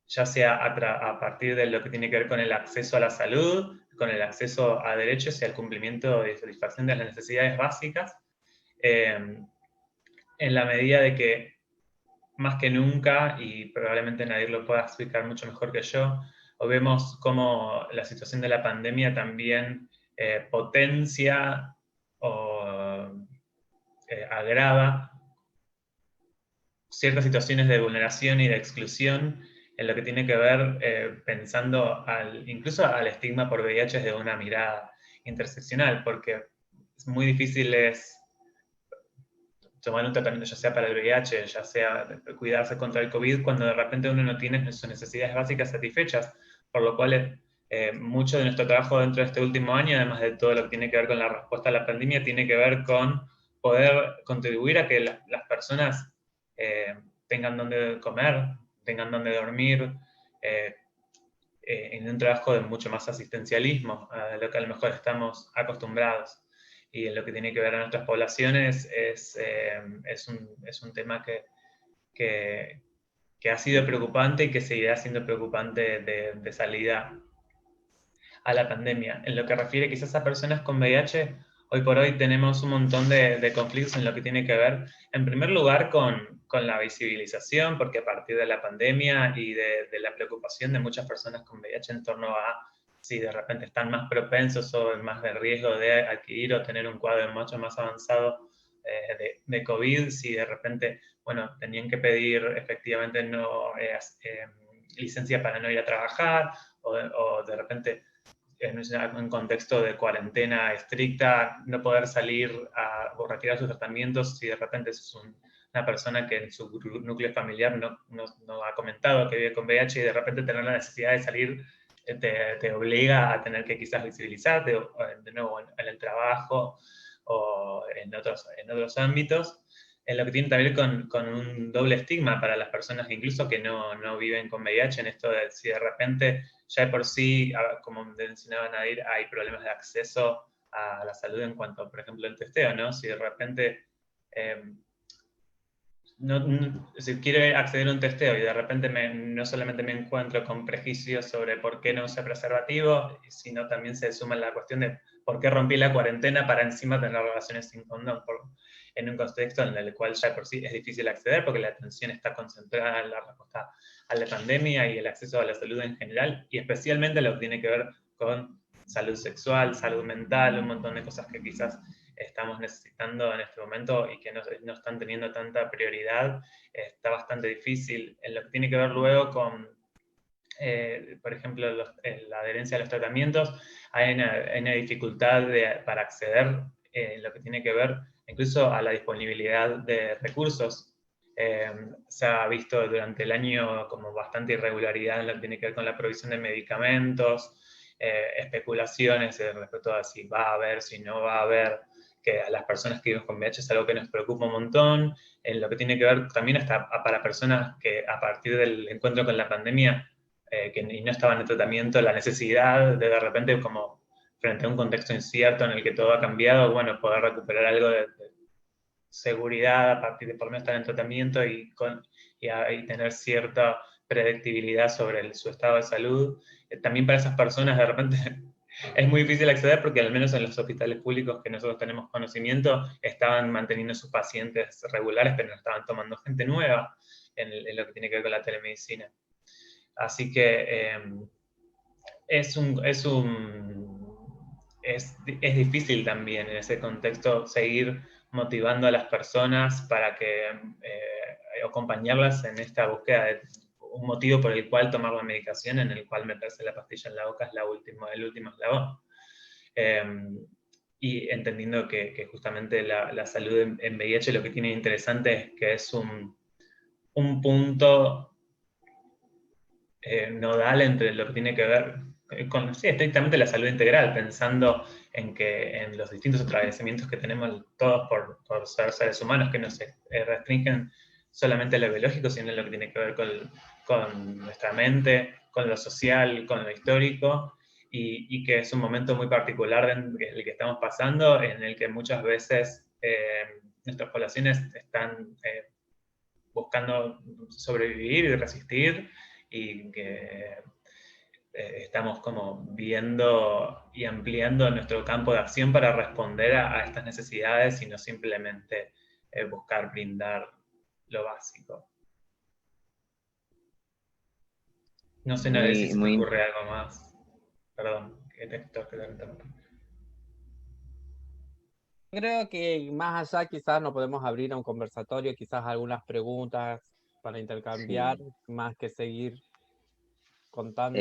ya sea a partir de lo que tiene que ver con el acceso a la salud, con el acceso a derechos y al cumplimiento y satisfacción de las necesidades básicas, en la medida de que más que nunca, y probablemente nadie lo pueda explicar mucho mejor que yo, vemos cómo la situación de la pandemia también potencia o agrava ciertas situaciones de vulneración y de exclusión en lo que tiene que ver pensando incluso al estigma por VIH desde una mirada interseccional, porque es muy difícil tomar un tratamiento ya sea para el VIH, ya sea cuidarse contra el COVID, cuando de repente uno no tiene sus necesidades básicas satisfechas, por lo cual mucho de nuestro trabajo dentro de este último año, además de todo lo que tiene que ver con la respuesta a la pandemia, tiene que ver con poder contribuir a que las personas tengan donde comer, tengan donde dormir, en un trabajo de mucho más asistencialismo, a lo que a lo mejor estamos acostumbrados. Y en lo que tiene que ver a nuestras poblaciones es un tema que ha sido preocupante y que seguirá siendo preocupante de salida a la pandemia. En lo que refiere quizás a personas con VIH, hoy por hoy tenemos un montón de conflictos en lo que tiene que ver, en primer lugar, con la visibilización, porque a partir de la pandemia y de la preocupación de muchas personas con VIH en torno a si de repente están más propensos o más de riesgo de adquirir o tener un cuadro mucho más avanzado de COVID, si de repente, bueno, tenían que pedir efectivamente no licencia para no ir a trabajar, o de repente en un contexto de cuarentena estricta, no poder salir o retirar sus tratamientos si de repente es una persona que en su núcleo familiar no ha comentado que vive con VIH y de repente tener la necesidad de salir te obliga a tener que quizás visibilizarte de nuevo en el trabajo o en otros ámbitos, en lo que tiene también con un doble estigma para las personas incluso que no viven con VIH, en esto de si de repente ya de por sí, como mencionaba Nadir, hay problemas de acceso a la salud en cuanto, por ejemplo, el testeo, ¿no? Si de repente si quiero acceder a un testeo y de repente no solamente me encuentro con prejuicios sobre por qué no usé preservativo, sino también se suma la cuestión de por qué rompí la cuarentena para encima tener relaciones sin condón, en un contexto en el cual ya de por sí es difícil acceder porque la atención está concentrada en la respuesta a la pandemia y el acceso a la salud en general, y especialmente lo que tiene que ver con salud sexual, salud mental, un montón de cosas que quizás estamos necesitando en este momento y que no están teniendo tanta prioridad, está bastante difícil. En lo que tiene que ver luego con, por ejemplo, la adherencia a los tratamientos, hay una dificultad para acceder en lo que tiene que ver incluso a la disponibilidad de recursos. Se ha visto durante el año como bastante irregularidad en lo que tiene que ver con la provisión de medicamentos, especulaciones respecto a si va a haber, si no va a haber, que a las personas que viven con VIH es algo que nos preocupa un montón, en lo que tiene que ver también hasta para personas que a partir del encuentro con la pandemia y no estaban en tratamiento, la necesidad de repente como frente a un contexto incierto en el que todo ha cambiado, bueno, poder recuperar algo de seguridad a partir de por no estar en tratamiento y tener cierta predictibilidad sobre su estado de salud. También para esas personas de repente es muy difícil acceder porque al menos en los hospitales públicos que nosotros tenemos conocimiento estaban manteniendo sus pacientes regulares, pero no estaban tomando gente nueva en lo que tiene que ver con la telemedicina. Así que es difícil también en ese contexto seguir motivando a las personas para que acompañarlas en esta búsqueda de un motivo por el cual tomar la medicación, en el cual meterse la pastilla en la boca es el último eslabón. Y entendiendo que justamente la salud en VIH lo que tiene interesante es que es un punto nodal entre lo que tiene que ver con estrictamente la salud integral, pensando en los distintos atravesamientos que tenemos todos por ser seres humanos, que no se restringen solamente a lo biológico, sino en lo que tiene que ver con nuestra mente, con lo social, con lo histórico, y que es un momento muy particular en el que estamos pasando, en el que muchas veces nuestras poblaciones están buscando sobrevivir y resistir, y que estamos como viendo y ampliando nuestro campo de acción para responder a estas necesidades y no simplemente buscar brindar lo básico. No sé, Nadia, si se te ocurre algo más. Perdón, que te interrumpí. Creo que más allá quizás nos podemos abrir a un conversatorio, quizás algunas preguntas para intercambiar, más que seguir contando.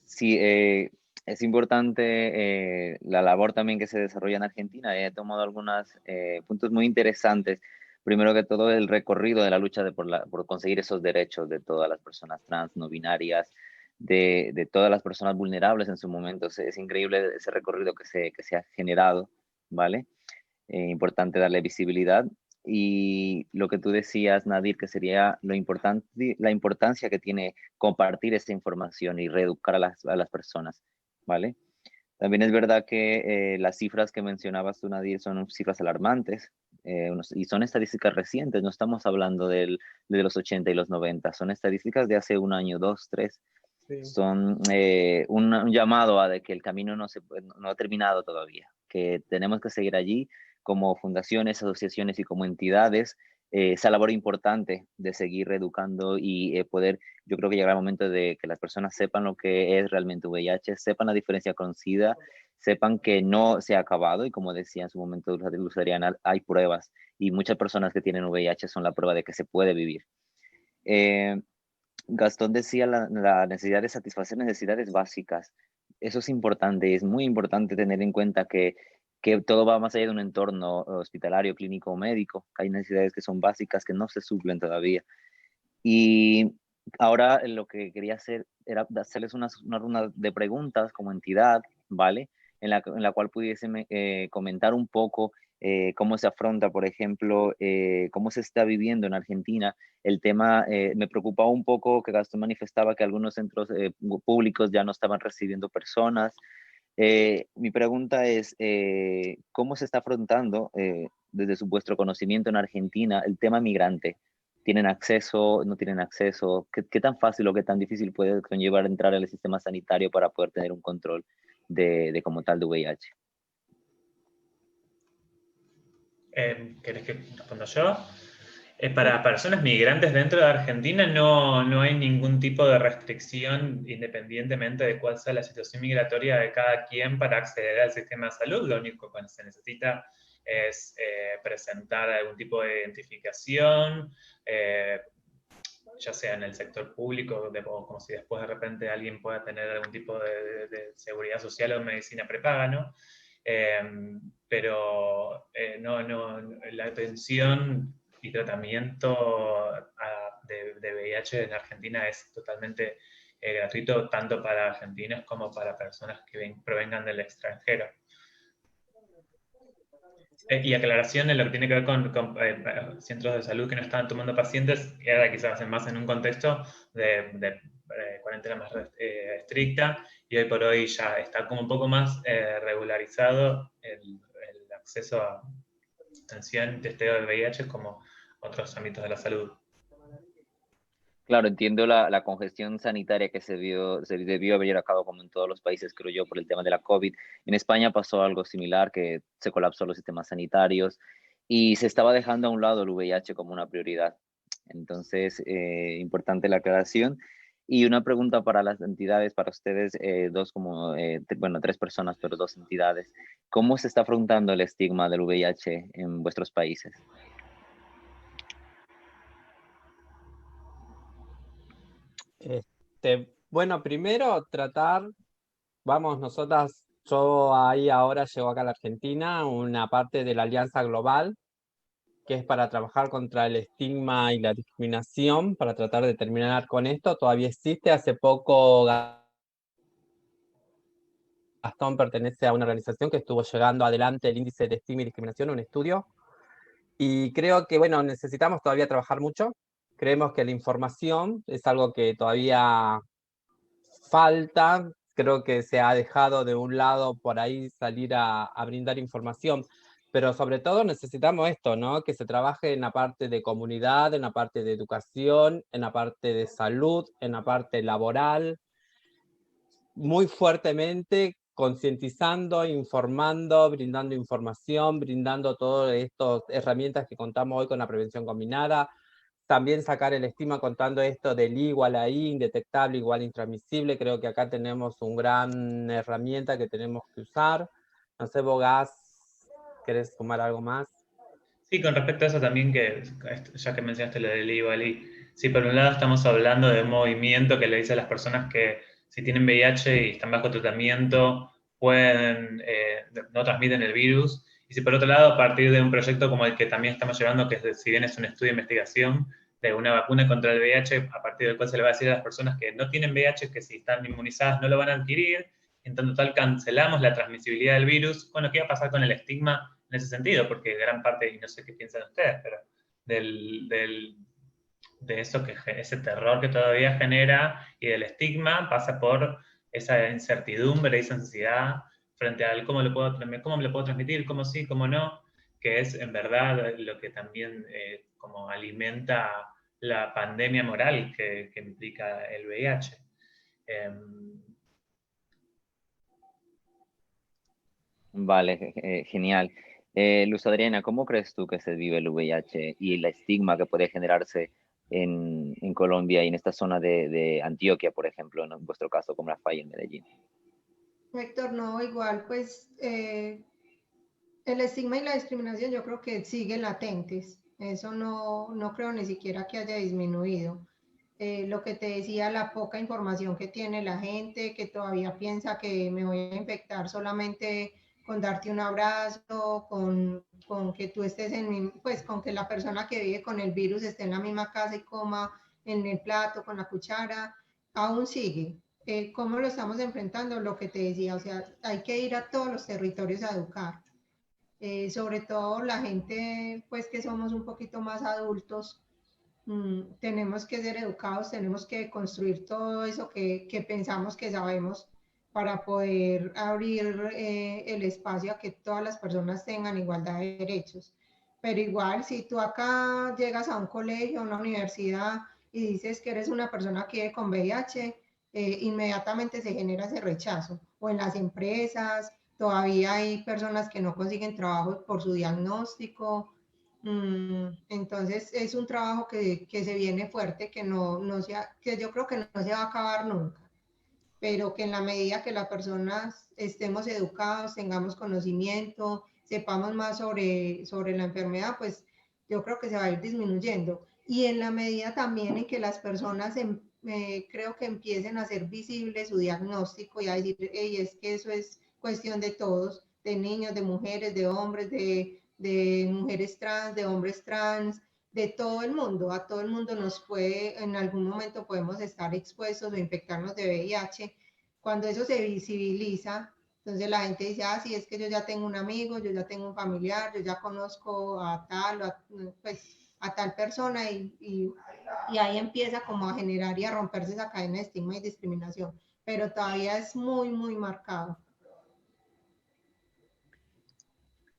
Sí, es importante la labor también que se desarrolla en Argentina. He tomado algunos puntos muy interesantes. Primero que todo, el recorrido de la lucha por conseguir esos derechos de todas las personas trans, no binarias, de todas las personas vulnerables en su momento. Es increíble ese recorrido que se ha generado, ¿vale? Importante darle visibilidad. Y lo que tú decías, Nadir, que sería la importancia que tiene compartir esta información y reeducar a las personas, ¿vale? También es verdad que las cifras que mencionabas tú, Nadir, son cifras alarmantes y son estadísticas recientes, no estamos hablando de los 80 y los 90, son estadísticas de hace un año, dos, tres. Sí. Son un llamado a de que el camino no ha terminado todavía, que tenemos que seguir allí como fundaciones, asociaciones y como entidades, esa labor importante de seguir reeducando y poder, yo creo que llegará el momento de que las personas sepan lo que es realmente VIH, sepan la diferencia con SIDA, sepan que no se ha acabado y como decía en su momento Luz Adriana, hay pruebas y muchas personas que tienen VIH son la prueba de que se puede vivir. Gastón decía la necesidad de satisfacer necesidades básicas. Eso es importante, es muy importante tener en cuenta que todo va más allá de un entorno hospitalario, clínico o médico, que hay necesidades que son básicas que no se suplen todavía. Y ahora lo que quería hacer era hacerles una ronda de preguntas como entidad, ¿vale? En la cual pudiesen comentar un poco cómo se afronta, por ejemplo, cómo se está viviendo en Argentina. El tema, me preocupaba un poco que Gastón manifestaba que algunos centros públicos ya no estaban recibiendo personas. Mi pregunta es, ¿cómo se está afrontando desde vuestro conocimiento en Argentina el tema migrante? ¿Tienen acceso? ¿No tienen acceso? ¿Qué tan fácil o qué tan difícil puede conllevar entrar al sistema sanitario para poder tener un control de como tal de VIH? ¿Querés que responda yo? Para personas migrantes dentro de Argentina no hay ningún tipo de restricción independientemente de cuál sea la situación migratoria de cada quien para acceder al sistema de salud. Lo único que se necesita es presentar algún tipo de identificación, ya sea en el sector público, o como si después de repente alguien pueda tener algún tipo de seguridad social o medicina prepaga, ¿no? Pero la atención y tratamiento de VIH en Argentina es totalmente gratuito, tanto para argentinos como para personas que provengan del extranjero. Y aclaración en lo que tiene que ver con centros de salud que no estaban tomando pacientes, que ahora quizás más en un contexto de cuarentena más estricta, y hoy por hoy ya está como un poco más regularizado el acceso a atención y testeo de VIH como otros ámbitos de la salud. Claro, entiendo la congestión sanitaria que se debió haber llevado a cabo como en todos los países, creo yo, por el tema de la COVID. En España pasó algo similar, que se colapsó los sistemas sanitarios y se estaba dejando a un lado el VIH como una prioridad. Entonces, importante la aclaración. Y una pregunta para las entidades, para ustedes, bueno, 3 personas, pero 2 entidades. ¿Cómo se está afrontando el estigma del VIH en vuestros países? Bueno, primero vamos, yo ahí ahora llego acá a la Argentina, una parte de la Alianza Global, que es para trabajar contra el estigma y la discriminación, para tratar de terminar con esto. Todavía existe, hace poco Gastón pertenece a una organización que estuvo llevando adelante el índice de estigma y discriminación, un estudio, y creo que, bueno, necesitamos todavía trabajar mucho. Creemos que la información es algo que todavía falta. Creo que se ha dejado de un lado por ahí salir a brindar información, pero sobre todo necesitamos esto, ¿no? Que se trabaje en la parte de comunidad, en la parte de educación, en la parte de salud, en la parte laboral, muy fuertemente concientizando, informando, brindando información, brindando todas estas herramientas que contamos hoy con la prevención combinada. También sacar el estigma contando esto del I igual a I, indetectable igual a intransmisible. Creo que acá tenemos una gran herramienta que tenemos que usar. No sé, Bogás, ¿querés sumar algo más? Sí, con respecto a eso también, ya que mencionaste lo del igual y sí, por un lado estamos hablando de un movimiento que le dice a las personas que si tienen VIH y están bajo tratamiento, no transmiten el virus. Y si por otro lado, a partir de un proyecto como el que también estamos llevando, que si bien es un estudio de investigación de una vacuna contra el VIH, a partir del cual se le va a decir a las personas que no tienen VIH, que si están inmunizadas no lo van a adquirir, en tanto tal cancelamos la transmisibilidad del virus. Bueno, ¿qué va a pasar con el estigma en ese sentido? Porque gran parte, y no sé qué piensan ustedes, pero de eso ese terror que todavía genera y del estigma pasa por esa incertidumbre, esa ansiedad frente al cómo me lo puedo transmitir, cómo sí, cómo no, que es en verdad lo que también como alimenta la pandemia moral que implica el VIH. Vale, genial. Luz Adriana, ¿cómo crees tú que se vive el VIH y el estigma que puede generarse en Colombia y en esta zona de Antioquia, por ejemplo, en vuestro caso, como la falla en Medellín? Héctor, no, igual, pues el estigma y la discriminación yo creo que siguen latentes. Eso no creo ni siquiera que haya disminuido. Lo que te decía, la poca información que tiene la gente, que todavía piensa que me voy a infectar solamente con darte un abrazo, con que tú estés pues con que la persona que vive con el virus esté en la misma casa y coma en el plato, con la cuchara, aún sigue. ¿Cómo lo estamos enfrentando? Lo que te decía, o sea, hay que ir a todos los territorios a educar. Sobre todo la gente, pues que somos un poquito más adultos, tenemos que ser educados, tenemos que construir todo eso que pensamos que sabemos para poder abrir el espacio a que todas las personas tengan igualdad de derechos. Pero igual, si tú acá llegas a un colegio, a una universidad y dices que eres una persona que vive con VIH, inmediatamente se genera ese rechazo. O en las empresas, todavía hay personas que no consiguen trabajo por su diagnóstico. Entonces es un trabajo que se viene fuerte, que yo creo que no se va a acabar nunca, pero que en la medida que las personas estemos educados, tengamos conocimiento, sepamos más sobre la enfermedad, pues yo creo que se va a ir disminuyendo. Y en la medida también en que las personas creo que empiecen a hacer visible su diagnóstico y a decir, hey, es que eso es cuestión de todos, de niños, de mujeres, de hombres, de mujeres trans, de hombres trans, de todo el mundo. A todo el mundo nos puede, en algún momento podemos estar expuestos o infectarnos de VIH. Cuando eso se visibiliza, entonces la gente dice, ah, sí, es que yo ya tengo un amigo, yo ya tengo un familiar, yo ya conozco a tal, pues, a tal persona y ahí empieza como a generar y a romperse esa cadena de estigma y discriminación, pero todavía es muy, muy marcado.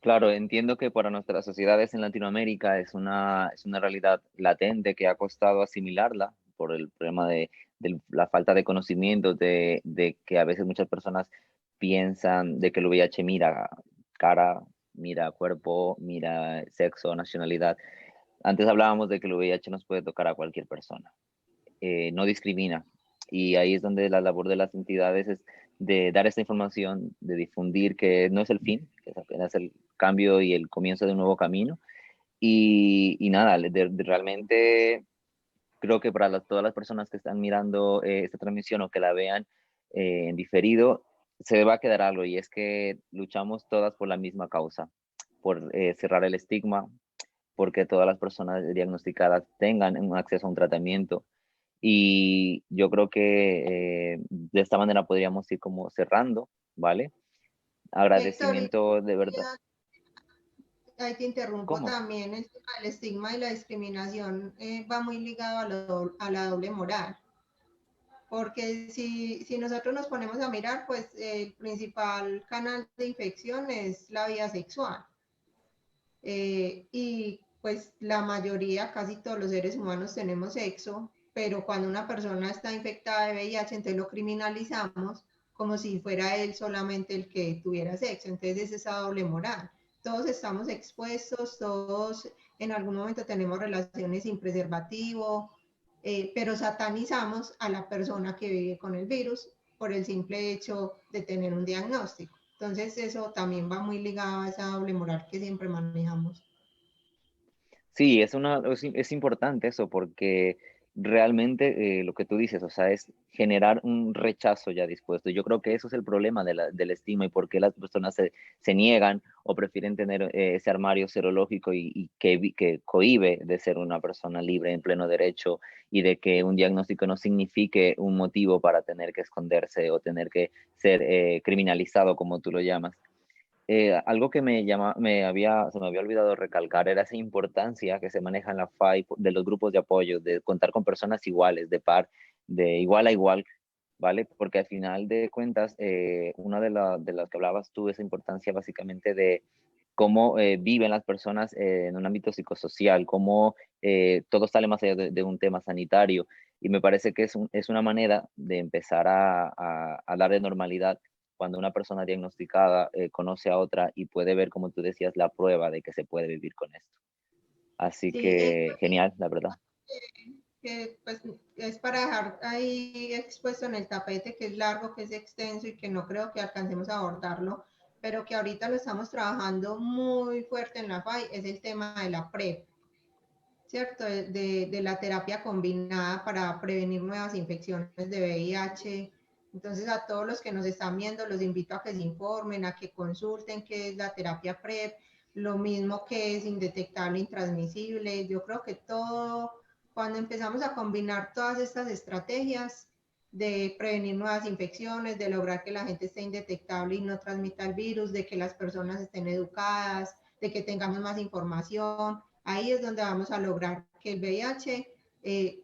Claro, entiendo que para nuestras sociedades en Latinoamérica es una realidad latente que ha costado asimilarla por el problema de la falta de conocimiento, de que a veces muchas personas piensan de que el VIH mira cara, mira cuerpo, mira sexo, nacionalidad. Antes hablábamos de que el VIH nos puede tocar a cualquier persona, no discrimina. Y ahí es donde la labor de las entidades es de dar esta información, de difundir que no es el fin, que es apenas el cambio y el comienzo de un nuevo camino. Y nada, realmente creo que para todas las personas que están mirando esta transmisión o que la vean en diferido, se va a quedar algo y es que luchamos todas por la misma causa, por cerrar el estigma, porque todas las personas diagnosticadas tengan un acceso a un tratamiento. Y yo creo que de esta manera podríamos ir como cerrando, ¿vale? Héctor, Agradecimiento de verdad. ahí te interrumpo ¿Cómo? también, el tema del estigma y la discriminación va muy ligado a la doble moral. Porque si nosotros nos ponemos a mirar, pues el principal canal de infección es la vía sexual. Y pues la mayoría, casi todos los seres humanos tenemos sexo, pero cuando una persona está infectada de VIH, entonces lo criminalizamos como si fuera él solamente el que tuviera sexo. Entonces es esa doble moral. Todos estamos expuestos, todos en algún momento tenemos relaciones sin preservativo, pero satanizamos a la persona que vive con el virus por el simple hecho de tener un diagnóstico. Entonces eso también va muy ligado a esa doble moral que siempre manejamos. Sí, es importante eso porque realmente lo que tú dices, o sea, es generar un rechazo ya dispuesto. Yo creo que eso es el problema del estigma y por qué las personas se niegan o prefieren tener ese armario serológico y que cohíbe de ser una persona libre en pleno derecho y de que un diagnóstico no signifique un motivo para tener que esconderse o tener que ser criminalizado, como tú lo llamas. Algo que se me había olvidado recalcar era esa importancia que se maneja en la FAI de los grupos de apoyo, de contar con personas iguales, de par, de igual a igual, ¿vale? Porque al final de cuentas, una de las que hablabas tú, esa importancia básicamente de cómo viven las personas en un ámbito psicosocial, cómo todo sale más allá de un tema sanitario. Y me parece que es una manera de empezar a darle normalidad cuando una persona diagnosticada conoce a otra y puede ver, como tú decías, la prueba de que se puede vivir con esto. Así Sí, que genial, la verdad. pues, es para dejar ahí expuesto en el tapete, que es largo, que es extenso y que no creo que alcancemos a abordarlo, pero que ahorita lo estamos trabajando muy fuerte en la FAI, es el tema de la PrEP. ¿cierto? De la terapia combinada para prevenir nuevas infecciones de VIH. Entonces, a todos los que nos están viendo, los invito a que se informen, a que consulten qué es la terapia PrEP, lo mismo que es indetectable, intransmisible. Yo creo que todo, cuando empezamos a combinar todas estas estrategias de prevenir nuevas infecciones, de lograr que la gente esté indetectable y no transmita el virus, de que las personas estén educadas, de que tengamos más información, ahí es donde vamos a lograr que el VIH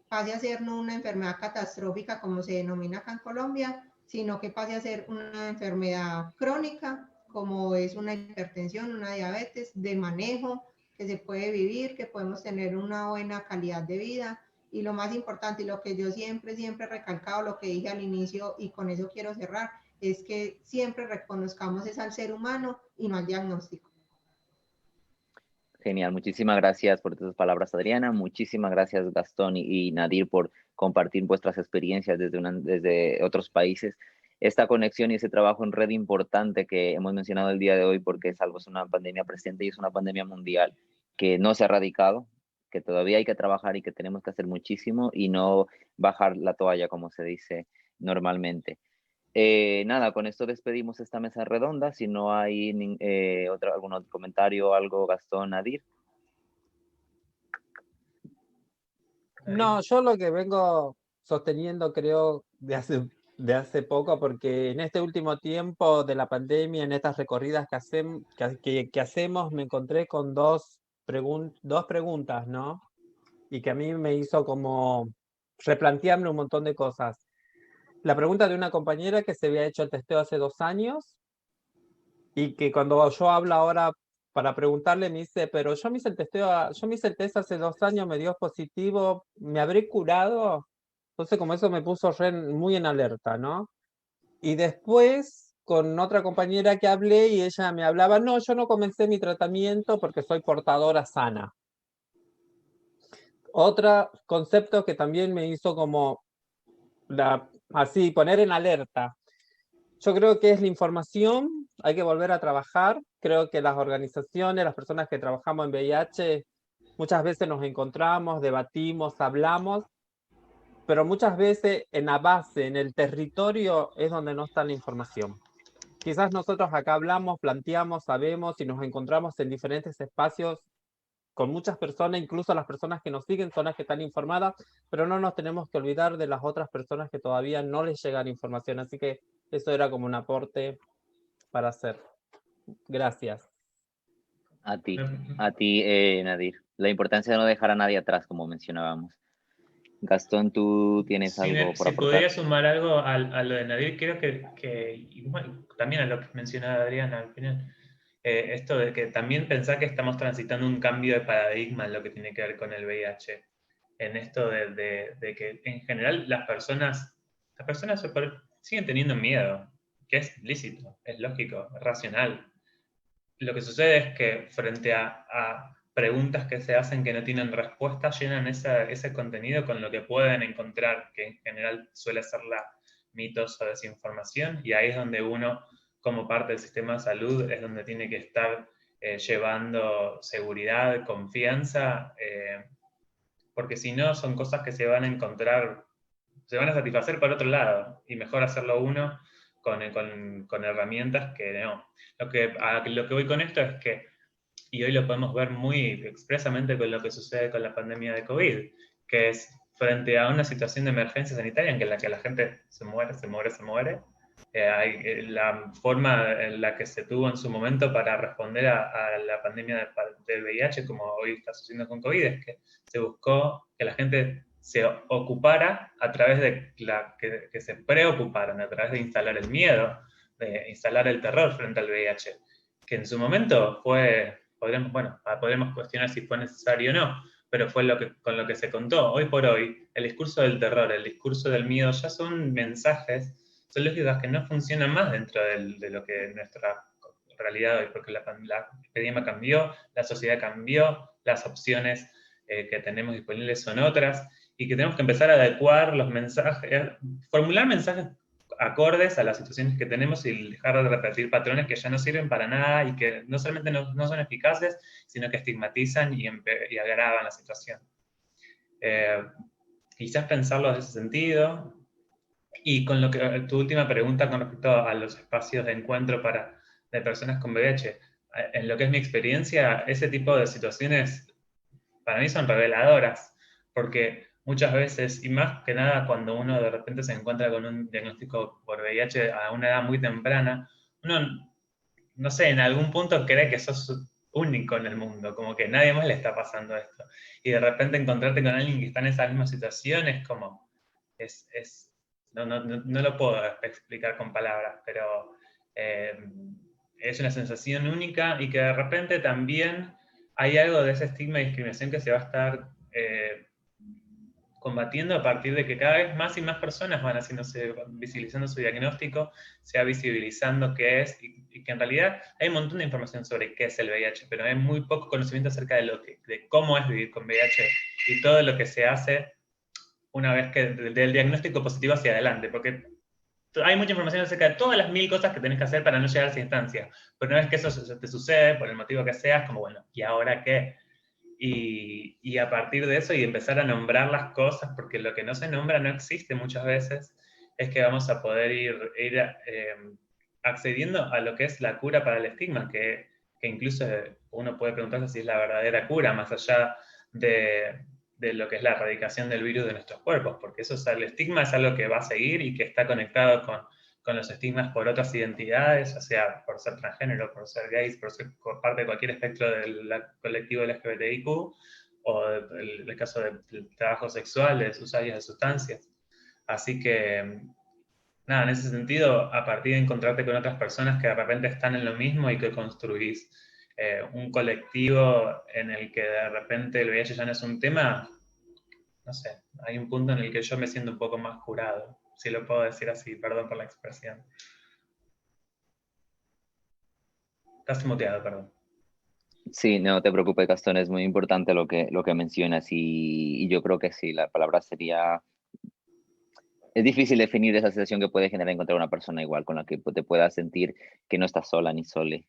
pase a ser no una enfermedad catastrófica como se denomina acá en Colombia, sino que pase a ser una enfermedad crónica como es una hipertensión, una diabetes, de manejo, que se puede vivir, que podemos tener una buena calidad de vida. Y lo más importante, y lo que yo siempre he recalcado, lo que dije al inicio, y con eso quiero cerrar, es que siempre reconozcamos es al ser humano y no al diagnóstico. Genial, muchísimas gracias por tus palabras, Adriana. Muchísimas gracias, Gastón y Nadir, por compartir vuestras experiencias desde otros países. Esta conexión y ese trabajo en red importante que hemos mencionado el día de hoy, porque es una pandemia presente y es una pandemia mundial que no se ha erradicado, que todavía hay que trabajar y que tenemos que hacer muchísimo y no bajar la toalla, como se dice normalmente. Nada, con esto despedimos esta mesa redonda. Si no hay algún otro comentario, algo, Gastón, Nadir. No, yo lo que vengo sosteniendo creo de hace poco, porque en este último tiempo de la pandemia, en estas recorridas que hacemos, me encontré con dos preguntas, ¿no? Y que a mí me hizo como replantearme un montón de cosas. La pregunta de una compañera que se había hecho el testeo hace 2 años y que cuando yo hablo ahora para preguntarle me dice, pero yo me hice el test hace 2 años, me dio positivo, ¿me habré curado? Entonces como eso me puso muy en alerta, ¿no? Y después con otra compañera que hablé y ella me hablaba, no, yo no comencé mi tratamiento porque soy portadora sana. Otro concepto que también me hizo como así poner en alerta. Yo creo que es la información, hay que volver a trabajar. Creo que las organizaciones, las personas que trabajamos en VIH, muchas veces nos encontramos, debatimos, hablamos, pero muchas veces en la base, en el territorio, es donde no está la información. Quizás nosotros acá hablamos, planteamos, sabemos y nos encontramos en diferentes espacios con muchas personas, incluso las personas que nos siguen son las que están informadas, pero no nos tenemos que olvidar de las otras personas que todavía no les llega la información. Así que eso era como un aporte para hacer. Gracias. A ti, Nadir. La importancia de no dejar a nadie atrás, como mencionábamos. Gastón, ¿tú tienes algo por Si aportar? podría sumar algo a lo de Nadir, creo que y bueno, también a lo que mencionaba Adriana al final, esto de que también pensar que estamos transitando un cambio de paradigma en lo que tiene que ver con el VIH, en esto de que en general las personas siguen teniendo miedo, que es lícito, es lógico, es racional. Lo que sucede es que frente a preguntas que se hacen que no tienen respuesta, llenan ese contenido con lo que pueden encontrar, que en general suele ser la mitos o desinformación, y ahí es donde uno, como parte del sistema de salud, es donde tiene que estar llevando seguridad, confianza, porque si no son cosas que se van a encontrar, se van a satisfacer por otro lado, y mejor hacerlo uno con herramientas que no. Lo que voy con esto es que, y hoy lo podemos ver muy expresamente con lo que sucede con la pandemia de COVID, que es frente a una situación de emergencia sanitaria en la que la gente se muere, la forma en la que se tuvo en su momento para responder a la pandemia del VIH, como hoy está sucediendo con COVID, es que se buscó que la gente se ocupara a través de que se preocuparan, a través de instalar el miedo, de instalar el terror frente al VIH, que en su momento podremos cuestionar si fue necesario o no, pero fue con lo que se contó. Hoy por hoy, el discurso del terror, el discurso del miedo ya son mensajes, son lógicas que no funcionan más dentro de lo que es nuestra realidad hoy, porque la epidemia cambió, la sociedad cambió, las opciones que tenemos disponibles son otras, y que tenemos que empezar a adecuar los mensajes, formular mensajes acordes a las situaciones que tenemos y dejar de repetir patrones que ya no sirven para nada y que no solamente no son eficaces, sino que estigmatizan y agravan la situación. Quizás pensarlo en ese sentido. Y con tu última pregunta con respecto a los espacios de encuentro de personas con VIH, en lo que es mi experiencia, ese tipo de situaciones para mí son reveladoras, porque muchas veces, y más que nada cuando uno de repente se encuentra con un diagnóstico por VIH a una edad muy temprana, uno, no sé, en algún punto cree que sos único en el mundo, como que nadie más le está pasando esto. Y de repente encontrarte con alguien que está en esa misma situación es como, no lo puedo explicar con palabras, pero es una sensación única y que de repente también hay algo de ese estigma y discriminación que se va a estar combatiendo a partir de que cada vez más y más personas van haciéndose, visibilizando su diagnóstico, se va visibilizando qué es, y que en realidad hay un montón de información sobre qué es el VIH, pero hay muy poco conocimiento acerca de cómo es vivir con VIH y todo lo que se hace una vez que del diagnóstico positivo hacia adelante, porque hay mucha información acerca de todas las 1000 cosas que tenés que hacer para no llegar a esa instancia, pero una vez que eso te sucede, por el motivo que sea, es como, bueno, ¿y ahora qué? Y a partir de eso y empezar a nombrar las cosas, porque lo que no se nombra no existe muchas veces, es que vamos a poder ir accediendo a lo que es la cura para el estigma, que incluso uno puede preguntarse si es la verdadera cura, más allá de lo que es la erradicación del virus de nuestros cuerpos, porque eso es, el estigma es algo que va a seguir y que está conectado con los estigmas por otras identidades, o sea, por ser transgénero, por ser gays, por ser parte de cualquier espectro del colectivo LGBTIQ, o el caso del trabajo sexual, de sus áreas de sustancias. Así que, nada, en ese sentido, a partir de encontrarte con otras personas que de repente están en lo mismo y que construís un colectivo en el que de repente el VIH ya no es un tema, no sé, hay un punto en el que yo me siento un poco más jurado, si lo puedo decir así, perdón por la expresión. Estás muteado, perdón. Sí, no te preocupes, Gastón, es muy importante lo que mencionas y yo creo que sí, la palabra sería... Es difícil definir esa sensación que puede generar encontrar una persona igual, con la que te puedas sentir que no estás sola ni sole.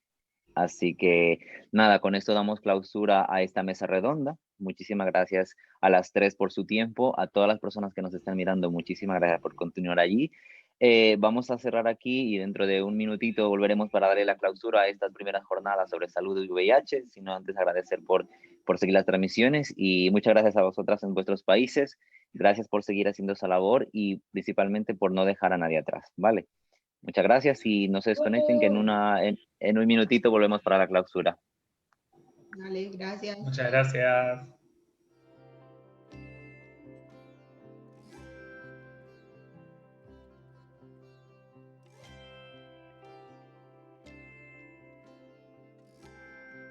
Así que nada, con esto damos clausura a esta mesa redonda. Muchísimas gracias a las tres por su tiempo, a todas las personas que nos están mirando, muchísimas gracias por continuar allí. Vamos a cerrar aquí y dentro de un minutito volveremos para darle la clausura a estas primeras jornadas sobre salud y VIH, sino antes agradecer por seguir las transmisiones y muchas gracias a vosotras en vuestros países. Gracias por seguir haciendo esa labor y principalmente por no dejar a nadie atrás, ¿vale? Muchas gracias y no se desconecten que en un minutito volvemos para la clausura. Vale, gracias. Muchas gracias.